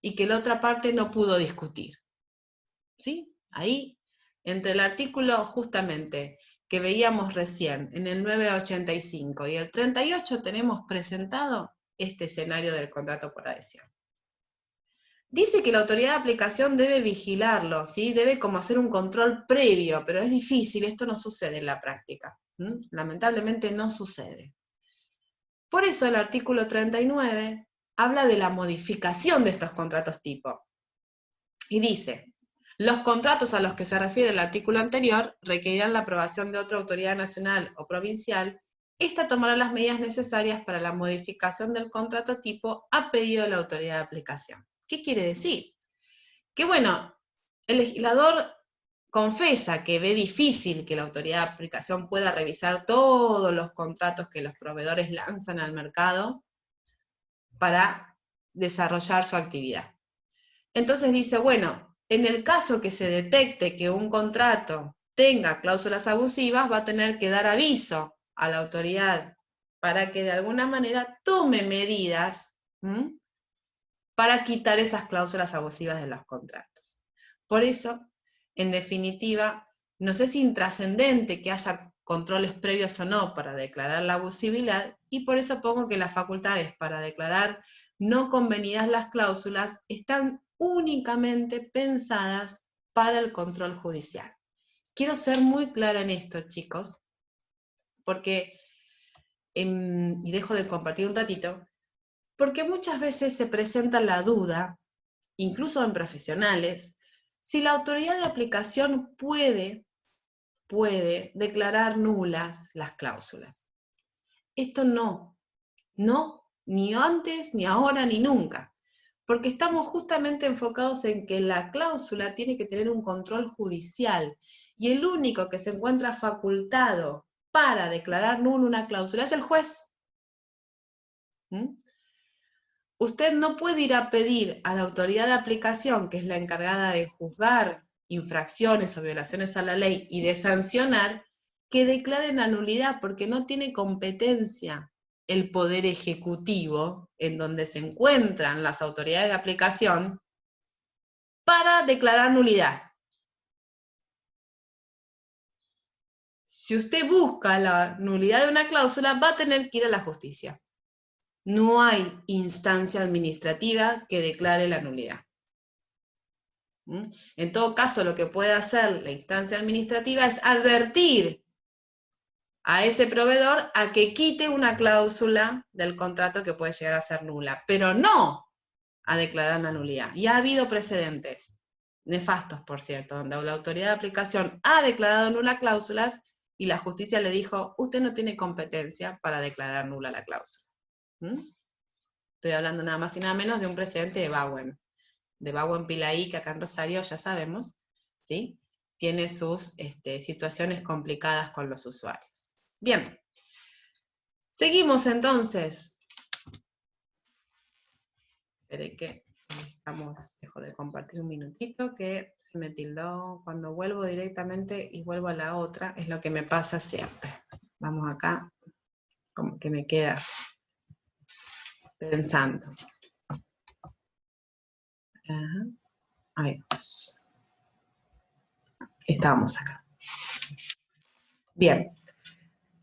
y que la otra parte no pudo discutir. ¿Sí? Ahí, entre el artículo justamente que veíamos recién, en el 985 y el 38, tenemos presentado este escenario del contrato por adhesión. Dice que la autoridad de aplicación debe vigilarlo, ¿sí? Debe como hacer un control previo, pero es difícil, esto no sucede en la práctica. Lamentablemente no sucede. Por eso el artículo 39 habla de la modificación de estos contratos tipo. Y dice: los contratos a los que se refiere el artículo anterior requerirán la aprobación de otra autoridad nacional o provincial. Esta tomará las medidas necesarias para la modificación del contrato tipo a pedido de la autoridad de aplicación. ¿Qué quiere decir? Que bueno, el legislador confesa que ve difícil que la autoridad de aplicación pueda revisar todos los contratos que los proveedores lanzan al mercado para desarrollar su actividad. Entonces dice, bueno, en el caso que se detecte que un contrato tenga cláusulas abusivas, va a tener que dar aviso a la autoridad para que de alguna manera tome medidas para quitar esas cláusulas abusivas de los contratos. Por eso, en definitiva, no sé si intrascendente que haya controles previos o no para declarar la abusividad, y por eso pongo que las facultades para declarar no convenidas las cláusulas están únicamente pensadas para el control judicial. Quiero ser muy clara en esto, chicos, porque, y dejo de compartir un ratito, Porque muchas veces se presenta la duda, incluso en profesionales, si la autoridad de aplicación puede declarar nulas las cláusulas. Esto no, ni antes, ni ahora, ni nunca, porque estamos justamente enfocados en que la cláusula tiene que tener un control judicial, y el único que se encuentra facultado para declarar nula una cláusula es el juez. Usted no puede ir a pedir a la autoridad de aplicación, que es la encargada de juzgar infracciones o violaciones a la ley y de sancionar, que declaren la nulidad, porque no tiene competencia el Poder Ejecutivo, en donde se encuentran las autoridades de aplicación, para declarar nulidad. Si usted busca la nulidad de una cláusula, va a tener que ir a la justicia. No hay instancia administrativa que declare la nulidad. En todo caso, lo que puede hacer la instancia administrativa es advertir a ese proveedor a que quite una cláusula del contrato que puede llegar a ser nula, pero no a declarar la nulidad. Y ha habido precedentes, nefastos por cierto, donde la autoridad de aplicación ha declarado nula cláusulas y la justicia le dijo, usted no tiene competencia para declarar nula la cláusula. Estoy hablando nada más y nada menos de un precedente de Bowen Pilaí, que acá en Rosario ya sabemos, ¿sí? Tiene sus situaciones complicadas con los usuarios. Bien, seguimos entonces. Esperé que dejo de compartir un minutito, que se me tildó cuando vuelvo directamente y vuelvo a la otra, es lo que me pasa siempre. Vamos acá, como que me queda pensando. Ajá. Ahí vamos. Estábamos acá. Bien.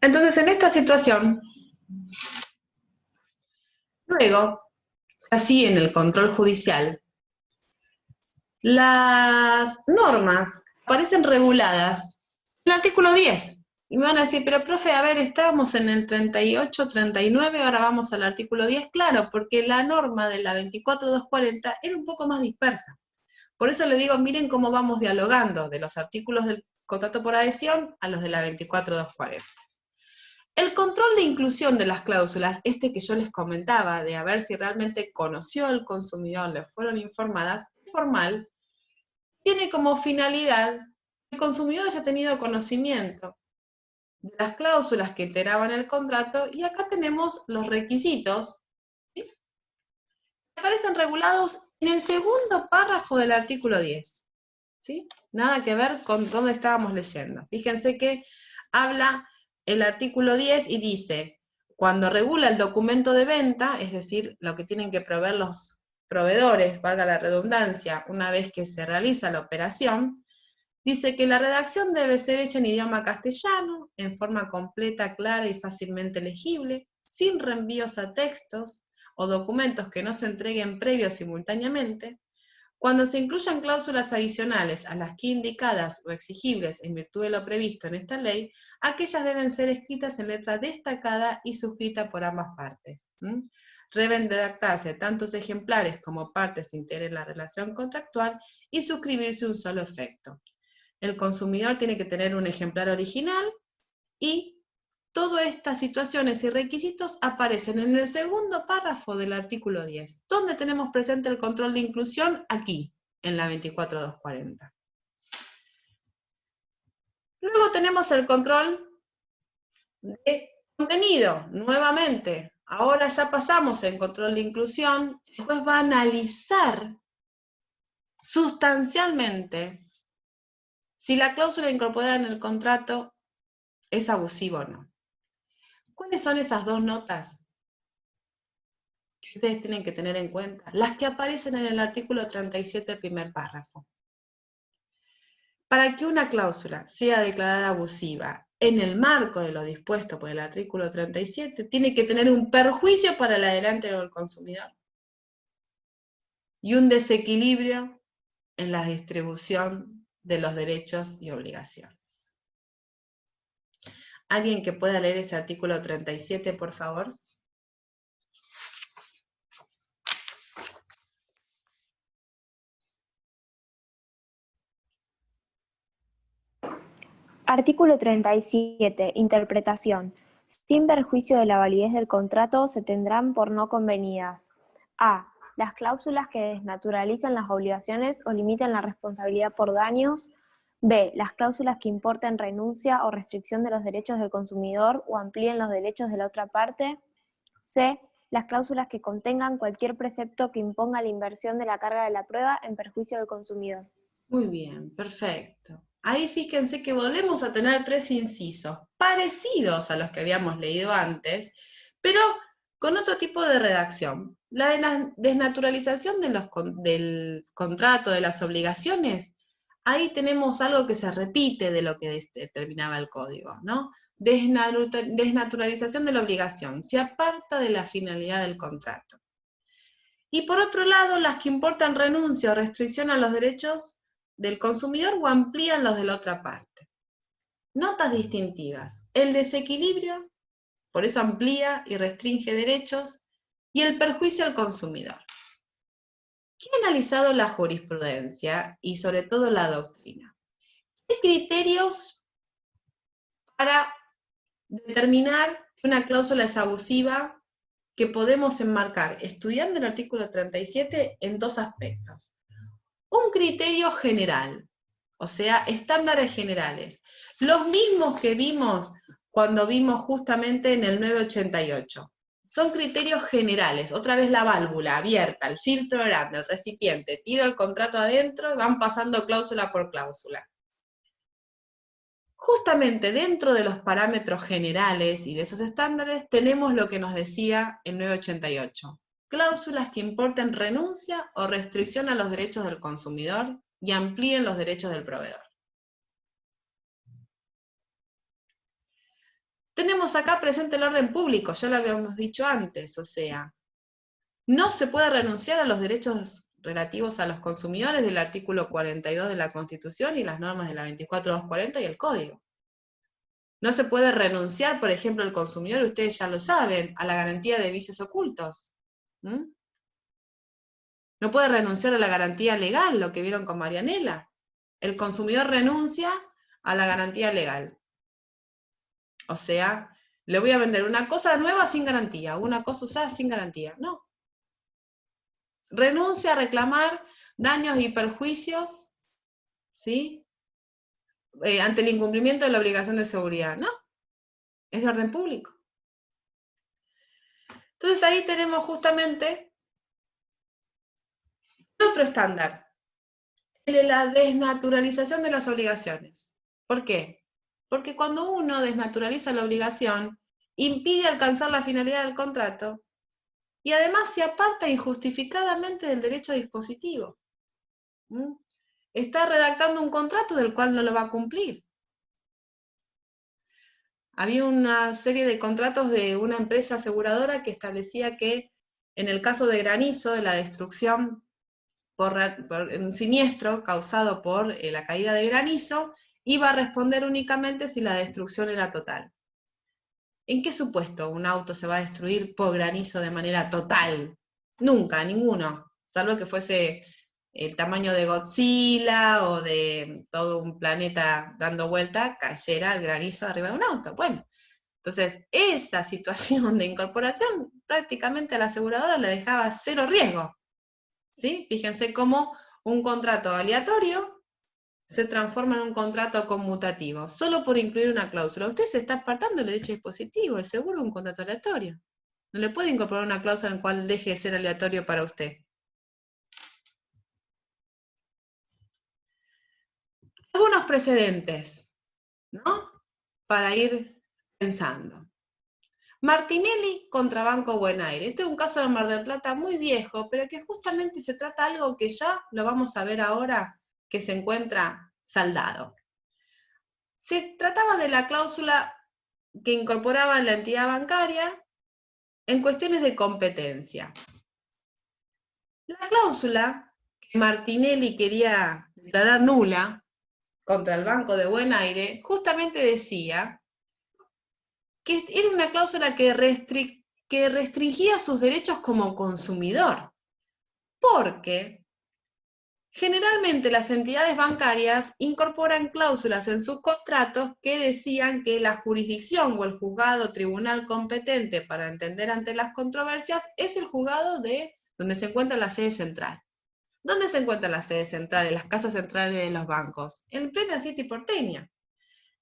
Entonces, en esta situación, luego, así en el control judicial, las normas aparecen reguladas en el artículo 10. Y me van a decir, pero profe, a ver, estábamos en el 38, 39, ahora vamos al artículo 10. Claro, porque la norma de la 24240 era un poco más dispersa. Por eso le digo, miren cómo vamos dialogando de los artículos del contrato por adhesión a los de la 24240. El control de inclusión de las cláusulas, que yo les comentaba, de a ver si realmente conoció el consumidor, le fueron informadas, formal, tiene como finalidad que el consumidor haya tenido conocimiento de las cláusulas que integraban el contrato, y acá tenemos los requisitos, ¿sí? Aparecen regulados en el segundo párrafo del artículo 10. ¿Sí? Nada que ver con dónde estábamos leyendo. Fíjense que habla el artículo 10 y dice, cuando regula el documento de venta, es decir, lo que tienen que proveer los proveedores, valga la redundancia, una vez que se realiza la operación, dice que la redacción debe ser hecha en idioma castellano, en forma completa, clara y fácilmente legible, sin reenvíos a textos o documentos que no se entreguen previo simultáneamente. Cuando se incluyan cláusulas adicionales a las que indicadas o exigibles en virtud de lo previsto en esta ley, aquellas deben ser escritas en letra destacada y suscrita por ambas partes. Deben redactarse tantos ejemplares como partes integren la relación contractual y suscribirse un solo efecto. El consumidor tiene que tener un ejemplar original y todas estas situaciones y requisitos aparecen en el segundo párrafo del artículo 10. ¿Dónde tenemos presente el control de inclusión? Aquí, en la 24240. Luego tenemos el control de contenido, nuevamente. Ahora ya pasamos en control de inclusión, después va a analizar sustancialmente si la cláusula incorporada en el contrato es abusiva o no. ¿Cuáles son esas dos notas que ustedes tienen que tener en cuenta? Las que aparecen en el artículo 37, primer párrafo. Para que una cláusula sea declarada abusiva en el marco de lo dispuesto por el artículo 37, tiene que tener un perjuicio para el adelante del consumidor y un desequilibrio en la distribución de los derechos y obligaciones. ¿Alguien que pueda leer ese artículo 37, por favor? Artículo 37. Interpretación. Sin perjuicio de la validez del contrato, se tendrán por no convenidas: a. Las cláusulas que desnaturalicen las obligaciones o limiten la responsabilidad por daños. B. Las cláusulas que importen renuncia o restricción de los derechos del consumidor o amplíen los derechos de la otra parte. C. Las cláusulas que contengan cualquier precepto que imponga la inversión de la carga de la prueba en perjuicio del consumidor. Muy bien, perfecto. Ahí fíjense que volvemos a tener 3 incisos, parecidos a los que habíamos leído antes, pero con otro tipo de redacción. La desnaturalización del contrato, de las obligaciones, ahí tenemos algo que se repite de lo que determinaba el código, ¿no? Desnaturalización de la obligación, se aparta de la finalidad del contrato. Y por otro lado, las que importan renuncia o restricción a los derechos del consumidor o amplían los de la otra parte. Notas distintivas. El desequilibrio, por eso amplía y restringe derechos, y el perjuicio al consumidor. ¿Qué ha analizado la jurisprudencia y sobre todo la doctrina? ¿Qué criterios para determinar que una cláusula es abusiva que podemos enmarcar, estudiando el artículo 37, en 2 aspectos? Un criterio general, o sea, estándares generales, los mismos que vimos cuando vimos justamente en el 988. Son criterios generales, otra vez la válvula abierta, el filtro grande, el recipiente, tiro el contrato adentro y van pasando cláusula por cláusula. Justamente dentro de los parámetros generales y de esos estándares tenemos lo que nos decía el 988. Cláusulas que importen renuncia o restricción a los derechos del consumidor y amplíen los derechos del proveedor. Tenemos acá presente el orden público, ya lo habíamos dicho antes, o sea, no se puede renunciar a los derechos relativos a los consumidores del artículo 42 de la Constitución y las normas de la 24240 y el Código. No se puede renunciar, por ejemplo, el consumidor, ustedes ya lo saben, a la garantía de vicios ocultos. No puede renunciar a la garantía legal, lo que vieron con Marianela. El consumidor renuncia a la garantía legal. O sea, le voy a vender una cosa nueva sin garantía, una cosa usada sin garantía. No. Renuncia a reclamar daños y perjuicios, ¿sí? Ante el incumplimiento de la obligación de seguridad. No. Es de orden público. Entonces ahí tenemos justamente otro estándar, el de la desnaturalización de las obligaciones. ¿Por qué? Porque cuando uno desnaturaliza la obligación, impide alcanzar la finalidad del contrato y además se aparta injustificadamente del derecho dispositivo. Está redactando un contrato del cual no lo va a cumplir. Había una serie de contratos de una empresa aseguradora que establecía que en el caso de granizo, de la destrucción por un siniestro causado por la caída de granizo, iba a responder únicamente si la destrucción era total. ¿En qué supuesto un auto se va a destruir por granizo de manera total? Nunca, ninguno, salvo que fuese el tamaño de Godzilla o de todo un planeta dando vuelta, cayera el granizo arriba de un auto. Bueno, entonces esa situación de incorporación prácticamente a la aseguradora le dejaba 0 riesgo. ¿Sí? Fíjense cómo un contrato aleatorio se transforma en un contrato conmutativo, solo por incluir una cláusula. Usted se está apartando del derecho dispositivo, el seguro es un contrato aleatorio. No le puede incorporar una cláusula en la cual deje de ser aleatorio para usted. Algunos precedentes, ¿no? Para ir pensando. Martinelli contra Banco Buen Aire. Este es un caso de Mar del Plata muy viejo, pero que justamente se trata de algo que ya lo vamos a ver ahora, que se encuentra saldado. Se trataba de la cláusula que incorporaba la entidad bancaria en cuestiones de competencia. La cláusula que Martinelli quería declarar nula contra el Banco de Buen Aire justamente decía que era una cláusula que restringía sus derechos como consumidor, porque Generalmente las entidades bancarias incorporan cláusulas en sus contratos que decían que la jurisdicción o el juzgado o tribunal competente para entender ante las controversias es el juzgado de donde se encuentra la sede central. ¿Dónde se encuentra la sede central, en las casas centrales de los bancos? En plena City porteña.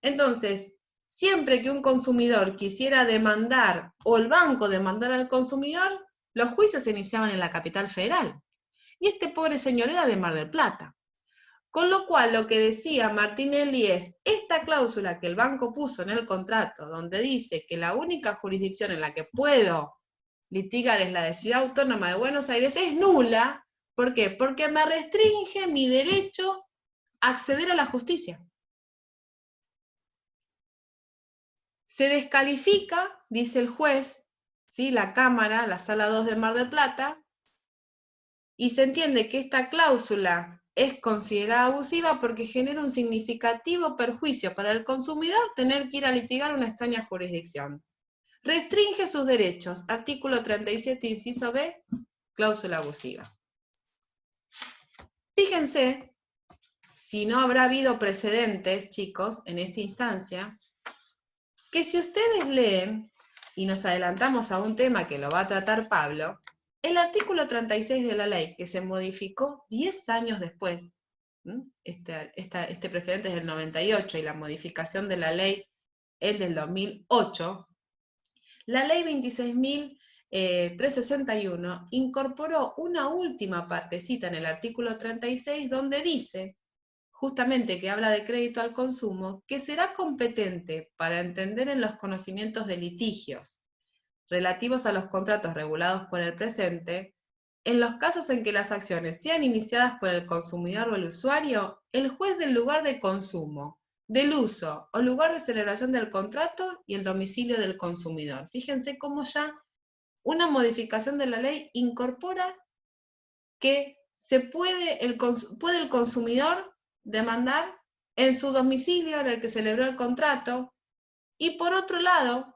Entonces, siempre que un consumidor quisiera demandar, o el banco demandar al consumidor, los juicios se iniciaban en la capital federal. Y este pobre señor era de Mar del Plata. Con lo cual, lo que decía Martinelli es, esta cláusula que el banco puso en el contrato, donde dice que la única jurisdicción en la que puedo litigar es la de Ciudad Autónoma de Buenos Aires, es nula. ¿Por qué? Porque me restringe mi derecho a acceder a la justicia. Se descalifica, dice el juez, ¿sí? La Cámara, la Sala 2 de Mar del Plata, y se entiende que esta cláusula es considerada abusiva porque genera un significativo perjuicio para el consumidor tener que ir a litigar una extraña jurisdicción. Restringe sus derechos, artículo 37, inciso B, cláusula abusiva. Fíjense, si no habrá habido precedentes, chicos, en esta instancia, que si ustedes leen, y nos adelantamos a un tema que lo va a tratar Pablo, el artículo 36 de la ley, que se modificó 10 años después, este precedente es del 98 y la modificación de la ley es del 2008, la ley 26.361 incorporó una última partecita en el artículo 36 donde dice, justamente que habla de crédito al consumo, que será competente para entender en los conocimientos de litigios relativos a los contratos regulados por el presente, en los casos en que las acciones sean iniciadas por el consumidor o el usuario, el juez del lugar de consumo, del uso o lugar de celebración del contrato y el domicilio del consumidor. Fíjense cómo ya una modificación de la ley incorpora que puede el consumidor demandar en su domicilio en el que celebró el contrato, y por otro lado,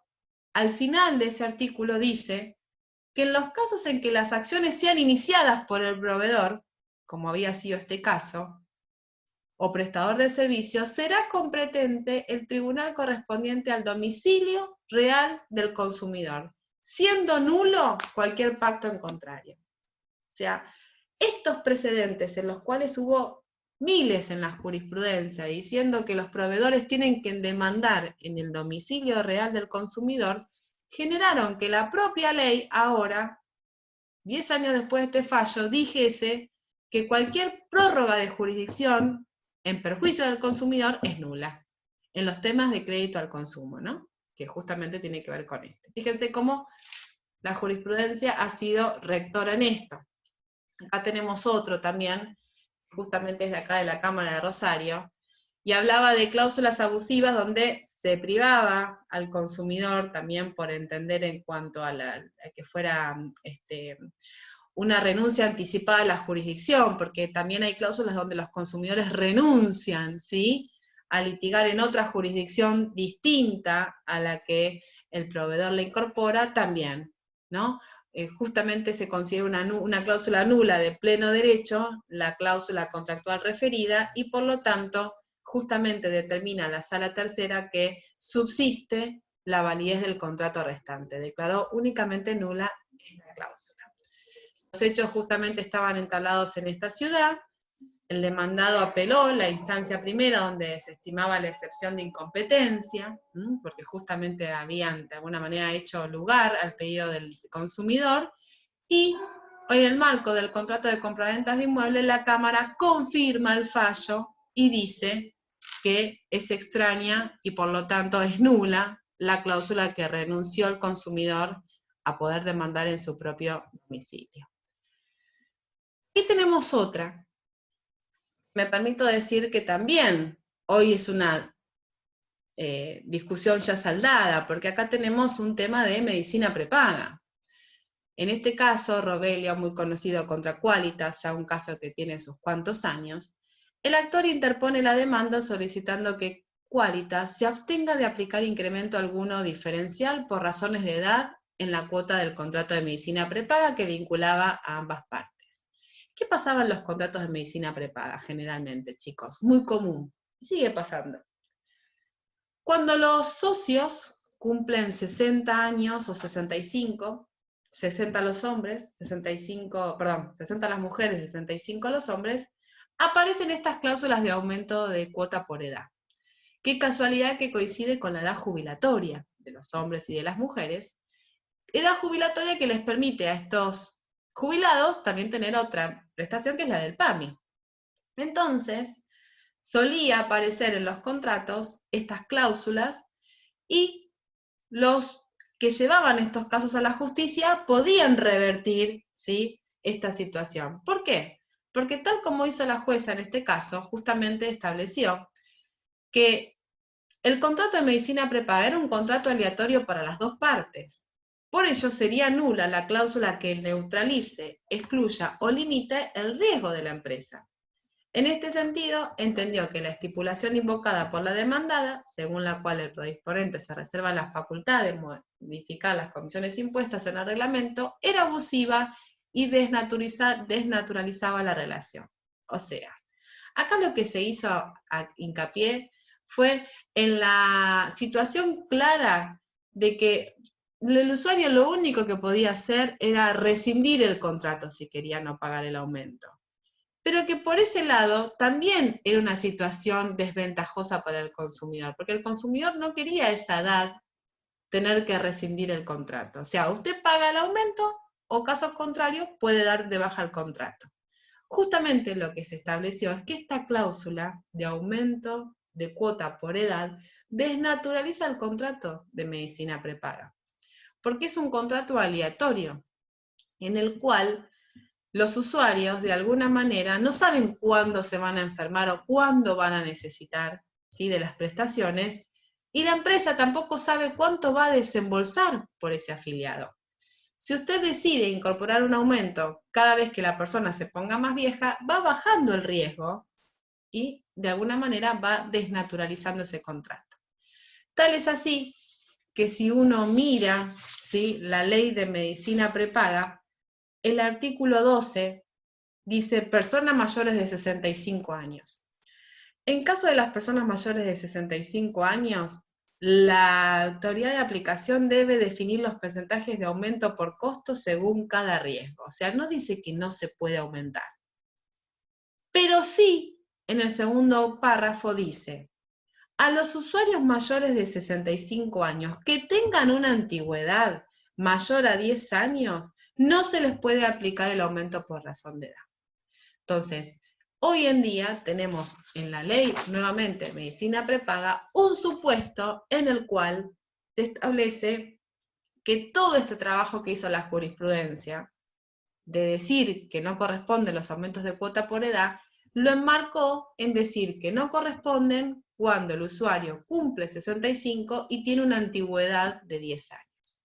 al final de ese artículo dice que en los casos en que las acciones sean iniciadas por el proveedor, como había sido este caso, o prestador de servicios, será competente el tribunal correspondiente al domicilio real del consumidor, siendo nulo cualquier pacto en contrario. O sea, estos precedentes en los cuales hubo miles en la jurisprudencia diciendo que los proveedores tienen que demandar en el domicilio real del consumidor, generaron que la propia ley ahora, 10 años después de este fallo, dijese que cualquier prórroga de jurisdicción en perjuicio del consumidor es nula, en los temas de crédito al consumo, ¿no? Que justamente tiene que ver con esto. Fíjense cómo la jurisprudencia ha sido rectora en esto. Acá tenemos otro también, justamente desde acá de la Cámara de Rosario, y hablaba de cláusulas abusivas donde se privaba al consumidor también por entender en cuanto a que fuera una renuncia anticipada a la jurisdicción, porque también hay cláusulas donde los consumidores renuncian, ¿sí?, a litigar en otra jurisdicción distinta a la que el proveedor le incorpora también, ¿no? Justamente se considera una cláusula nula de pleno derecho, la cláusula contractual referida, y por lo tanto, justamente determina la Sala Tercera que subsiste la validez del contrato restante. Declaró únicamente nula esta cláusula. Los hechos justamente estaban entablados en esta ciudad, el demandado apeló la instancia primera donde se estimaba la excepción de incompetencia, porque justamente habían de alguna manera hecho lugar al pedido del consumidor, y en el marco del contrato de compraventas de inmuebles la Cámara confirma el fallo y dice que es extraña y por lo tanto es nula la cláusula que renunció el consumidor a poder demandar en su propio domicilio. Y tenemos otra. Me permito decir que también hoy es una discusión ya saldada, porque acá tenemos un tema de medicina prepaga. En este caso, Robelio, muy conocido contra Qualitas, ya un caso que tiene sus cuantos años, el actor interpone la demanda solicitando que Qualitas se abstenga de aplicar incremento alguno diferencial por razones de edad en la cuota del contrato de medicina prepaga que vinculaba a ambas partes. ¿Qué pasaba en los contratos de medicina prepaga generalmente, chicos? Muy común. Sigue pasando. Cuando los socios cumplen 60 años o 65, 60 los hombres, 60 las mujeres, 65 los hombres, aparecen estas cláusulas de aumento de cuota por edad. Qué casualidad que coincide con la edad jubilatoria de los hombres y de las mujeres, edad jubilatoria que les permite a estos jubilados también tener otra prestación que es la del PAMI. Entonces, solía aparecer en los contratos estas cláusulas y los que llevaban estos casos a la justicia podían revertir, ¿sí?, esta situación. ¿Por qué? Porque tal como hizo la jueza en este caso, justamente estableció que el contrato de medicina prepaga era un contrato aleatorio para las dos partes. Por ello sería nula la cláusula que neutralice, excluya o limite el riesgo de la empresa. En este sentido, entendió que la estipulación invocada por la demandada, según la cual el predisponente se reserva la facultad de modificar las condiciones impuestas en el reglamento, era abusiva y desnaturalizaba la relación. O sea, acá lo que se hizo hincapié fue en la situación clara de que el usuario lo único que podía hacer era rescindir el contrato si quería no pagar el aumento. Pero que por ese lado también era una situación desventajosa para el consumidor, porque el consumidor no quería a esa edad tener que rescindir el contrato. O sea, usted paga el aumento o caso contrario puede dar de baja el contrato. Justamente lo que se estableció es que esta cláusula de aumento de cuota por edad desnaturaliza el contrato de medicina prepaga, porque es un contrato aleatorio, en el cual los usuarios de alguna manera no saben cuándo se van a enfermar o cuándo van a necesitar, ¿sí?, de las prestaciones, y la empresa tampoco sabe cuánto va a desembolsar por ese afiliado. Si usted decide incorporar un aumento cada vez que la persona se ponga más vieja, va bajando el riesgo y de alguna manera va desnaturalizando ese contrato. Tal es así que si uno mira, ¿sí?, la ley de medicina prepaga, el artículo 12 dice personas mayores de 65 años. En caso de las personas mayores de 65 años, la autoridad de aplicación debe definir los porcentajes de aumento por costo según cada riesgo. O sea, no dice que no se puede aumentar. Pero sí, en el segundo párrafo dice, a los usuarios mayores de 65 años que tengan una antigüedad mayor a 10 años, no se les puede aplicar el aumento por razón de edad. Entonces, hoy en día tenemos en la ley, nuevamente, medicina prepaga, un supuesto en el cual se establece que todo este trabajo que hizo la jurisprudencia, de decir que no corresponden los aumentos de cuota por edad, lo enmarcó en decir que no corresponden cuando el usuario cumple 65 y tiene una antigüedad de 10 años.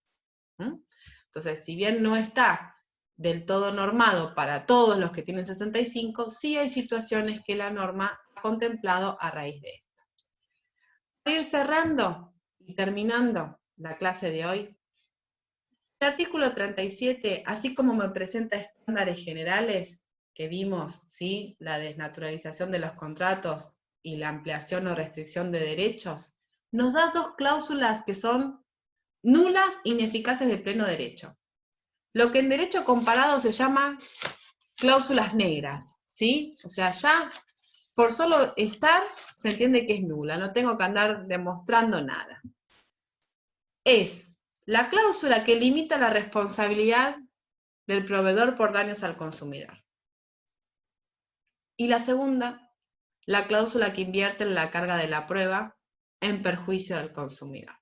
Entonces, si bien no está del todo normado para todos los que tienen 65, sí hay situaciones que la norma ha contemplado a raíz de esto. Para ir cerrando y terminando la clase de hoy, el artículo 37, así como me presenta estándares generales que vimos, ¿sí?, la desnaturalización de los contratos y la ampliación o restricción de derechos, nos da dos cláusulas que son nulas, ineficaces de pleno derecho. Lo que en derecho comparado se llama cláusulas negras, ¿sí? O sea, ya por solo estar se entiende que es nula, no tengo que andar demostrando nada. Es la cláusula que limita la responsabilidad del proveedor por daños al consumidor. Y la segunda, la cláusula que invierte en la carga de la prueba en perjuicio del consumidor.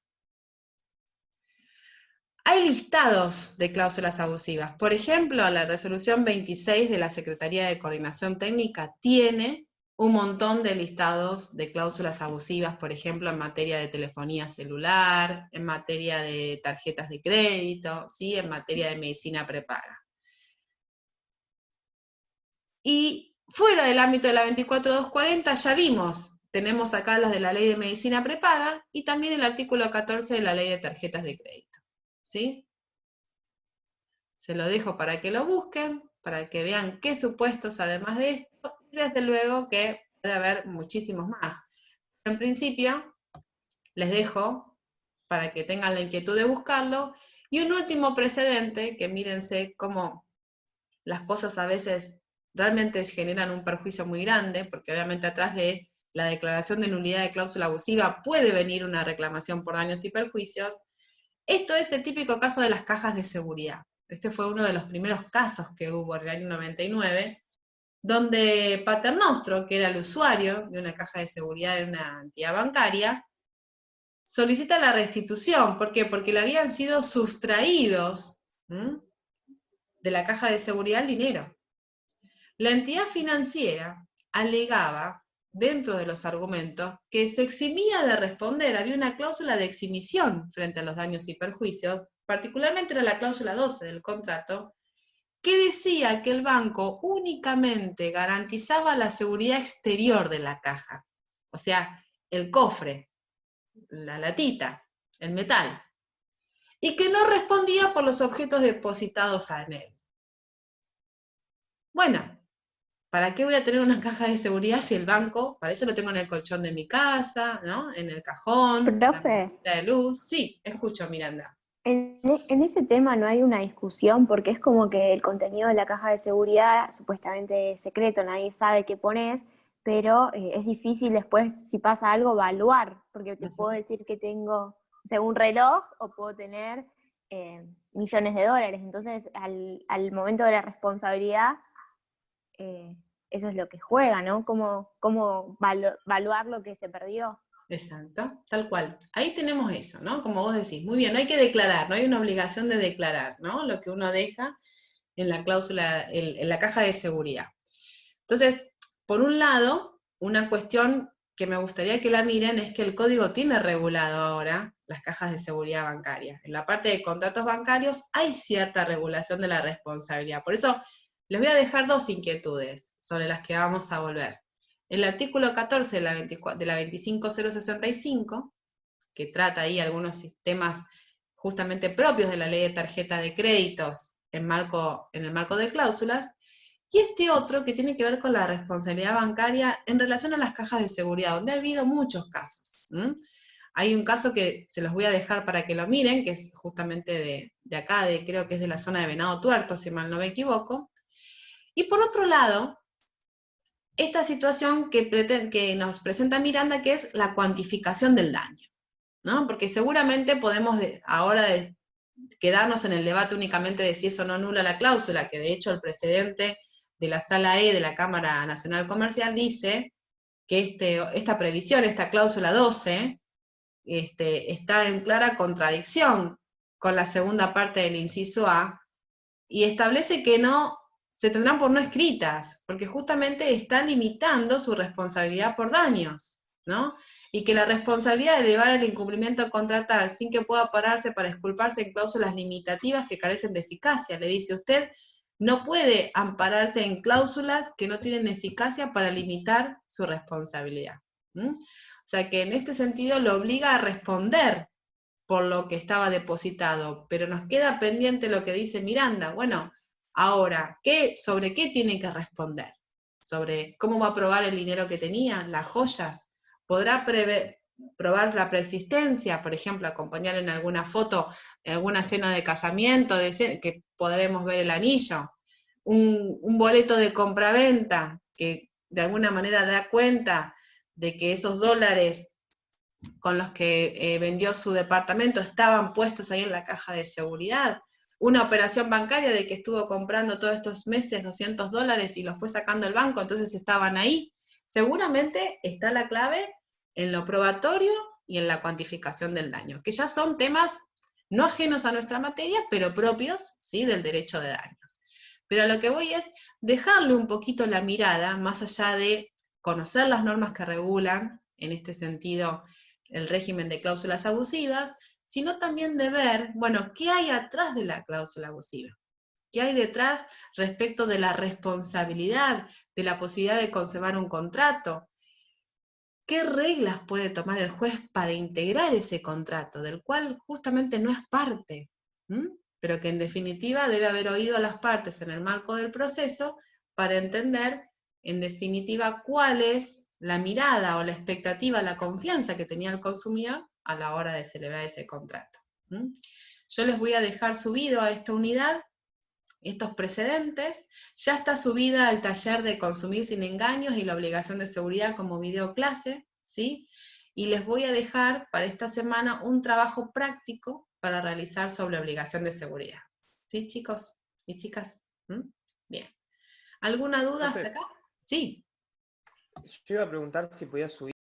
Hay listados de cláusulas abusivas. Por ejemplo, la resolución 26 de la Secretaría de Coordinación Técnica tiene un montón de listados de cláusulas abusivas, por ejemplo, en materia de telefonía celular, en materia de tarjetas de crédito, ¿sí?, en materia de medicina prepaga. Y fuera del ámbito de la 24240 ya vimos, tenemos acá las de la Ley de Medicina Prepaga y también el artículo 14 de la Ley de Tarjetas de Crédito. ¿Sí? Se lo dejo para que lo busquen, para que vean qué supuestos además de esto, y desde luego que puede haber muchísimos más. En principio, les dejo para que tengan la inquietud de buscarlo, y un último precedente, que mírense cómo las cosas a veces realmente generan un perjuicio muy grande, porque obviamente atrás de la declaración de nulidad de cláusula abusiva puede venir una reclamación por daños y perjuicios. Esto es el típico caso de las cajas de seguridad. Este fue uno de los primeros casos que hubo en el año 99, donde Paternostro, que era el usuario de una caja de seguridad de una entidad bancaria, solicita la restitución. ¿Por qué? Porque le habían sido sustraídos de la caja de seguridad el dinero. La entidad financiera alegaba, dentro de los argumentos, que se eximía de responder, había una cláusula de exhibición frente a los daños y perjuicios, particularmente era la cláusula 12 del contrato, que decía que el banco únicamente garantizaba la seguridad exterior de la caja, o sea, el cofre, la latita, el metal, y que no respondía por los objetos depositados en él. Bueno, ¿para qué voy a tener una caja de seguridad si el banco, para eso lo tengo en el colchón de mi casa, ¿no? En el cajón, en la Profe, mesita de luz? Sí, escucho, Miranda. en ese tema no hay una discusión porque es como que el contenido de la caja de seguridad supuestamente es secreto, nadie sabe qué pones, pero es difícil después, si pasa algo, evaluar, porque te puedo decir que tengo, o sea, un reloj o puedo tener millones de dólares. Entonces, al momento de la responsabilidad, eso es lo que juega, ¿no? ¿Cómo evaluar lo que se perdió? Exacto, tal cual. Ahí tenemos eso, ¿no? Como vos decís, muy bien, no hay que declarar, no hay una obligación de declarar, ¿no? Lo que uno deja en la cláusula, en la caja de seguridad. Entonces, por un lado, una cuestión que me gustaría que la miren es que el código tiene regulado ahora las cajas de seguridad bancaria. En la parte de contratos bancarios hay cierta regulación de la responsabilidad. Por eso les voy a dejar dos inquietudes sobre las que vamos a volver. El artículo 14 de la 25065, que trata ahí algunos sistemas justamente propios de la ley de tarjeta de créditos en el marco de cláusulas, y este otro que tiene que ver con la responsabilidad bancaria en relación a las cajas de seguridad, donde ha habido muchos casos. Hay un caso que se los voy a dejar para que lo miren, que es justamente de acá, creo que es de la zona de Venado Tuerto, si mal no me equivoco. Y por otro lado, esta situación que nos presenta Miranda, que es la cuantificación del daño, ¿no? Porque seguramente podemos ahora quedarnos en el debate únicamente de si eso no anula la cláusula, que de hecho el precedente de la Sala E de la Cámara Nacional Comercial dice que esta previsión, esta cláusula 12, está en clara contradicción con la segunda parte del inciso A, y establece que no se tendrán por no escritas, porque justamente está limitando su responsabilidad por daños, ¿no? Y que la responsabilidad de elevar el incumplimiento contratal sin que pueda pararse para exculparse en cláusulas limitativas que carecen de eficacia. Le dice usted, no puede ampararse en cláusulas que no tienen eficacia para limitar su responsabilidad. O sea que en este sentido lo obliga a responder por lo que estaba depositado, pero nos queda pendiente lo que dice Miranda. Bueno, ahora, ¿sobre qué tiene que responder? ¿Sobre cómo va a probar el dinero que tenía, las joyas? ¿Podrá probar la preexistencia, por ejemplo, acompañar en alguna foto, en alguna cena de casamiento, que podremos ver el anillo? Un boleto de compraventa que de alguna manera da cuenta de que esos dólares con los que vendió su departamento estaban puestos ahí en la caja de seguridad. Una operación bancaria de que estuvo comprando todos estos meses $200 y los fue sacando el banco, entonces estaban ahí. Seguramente está la clave en lo probatorio y en la cuantificación del daño, que ya son temas no ajenos a nuestra materia, pero propios, ¿sí?, del derecho de daños. Pero a lo que voy es dejarle un poquito la mirada, más allá de conocer las normas que regulan, en este sentido, el régimen de cláusulas abusivas, sino también de ver, bueno, ¿qué hay atrás de la cláusula abusiva? ¿Qué hay detrás respecto de la responsabilidad, de la posibilidad de conservar un contrato? ¿Qué reglas puede tomar el juez para integrar ese contrato, del cual justamente no es parte? pero que en definitiva debe haber oído a las partes en el marco del proceso para entender, en definitiva, cuál es la mirada o la expectativa, la confianza que tenía el consumidor a la hora de celebrar ese contrato. Yo les voy a dejar subido a esta unidad estos precedentes. Ya está subida al taller de Consumir sin Engaños y la obligación de seguridad como videoclase, ¿sí? Y les voy a dejar para esta semana un trabajo práctico para realizar sobre obligación de seguridad. ¿Sí, chicos y chicas? Bien. ¿Alguna duda hasta acá? Sí. Yo iba a preguntar si podía subir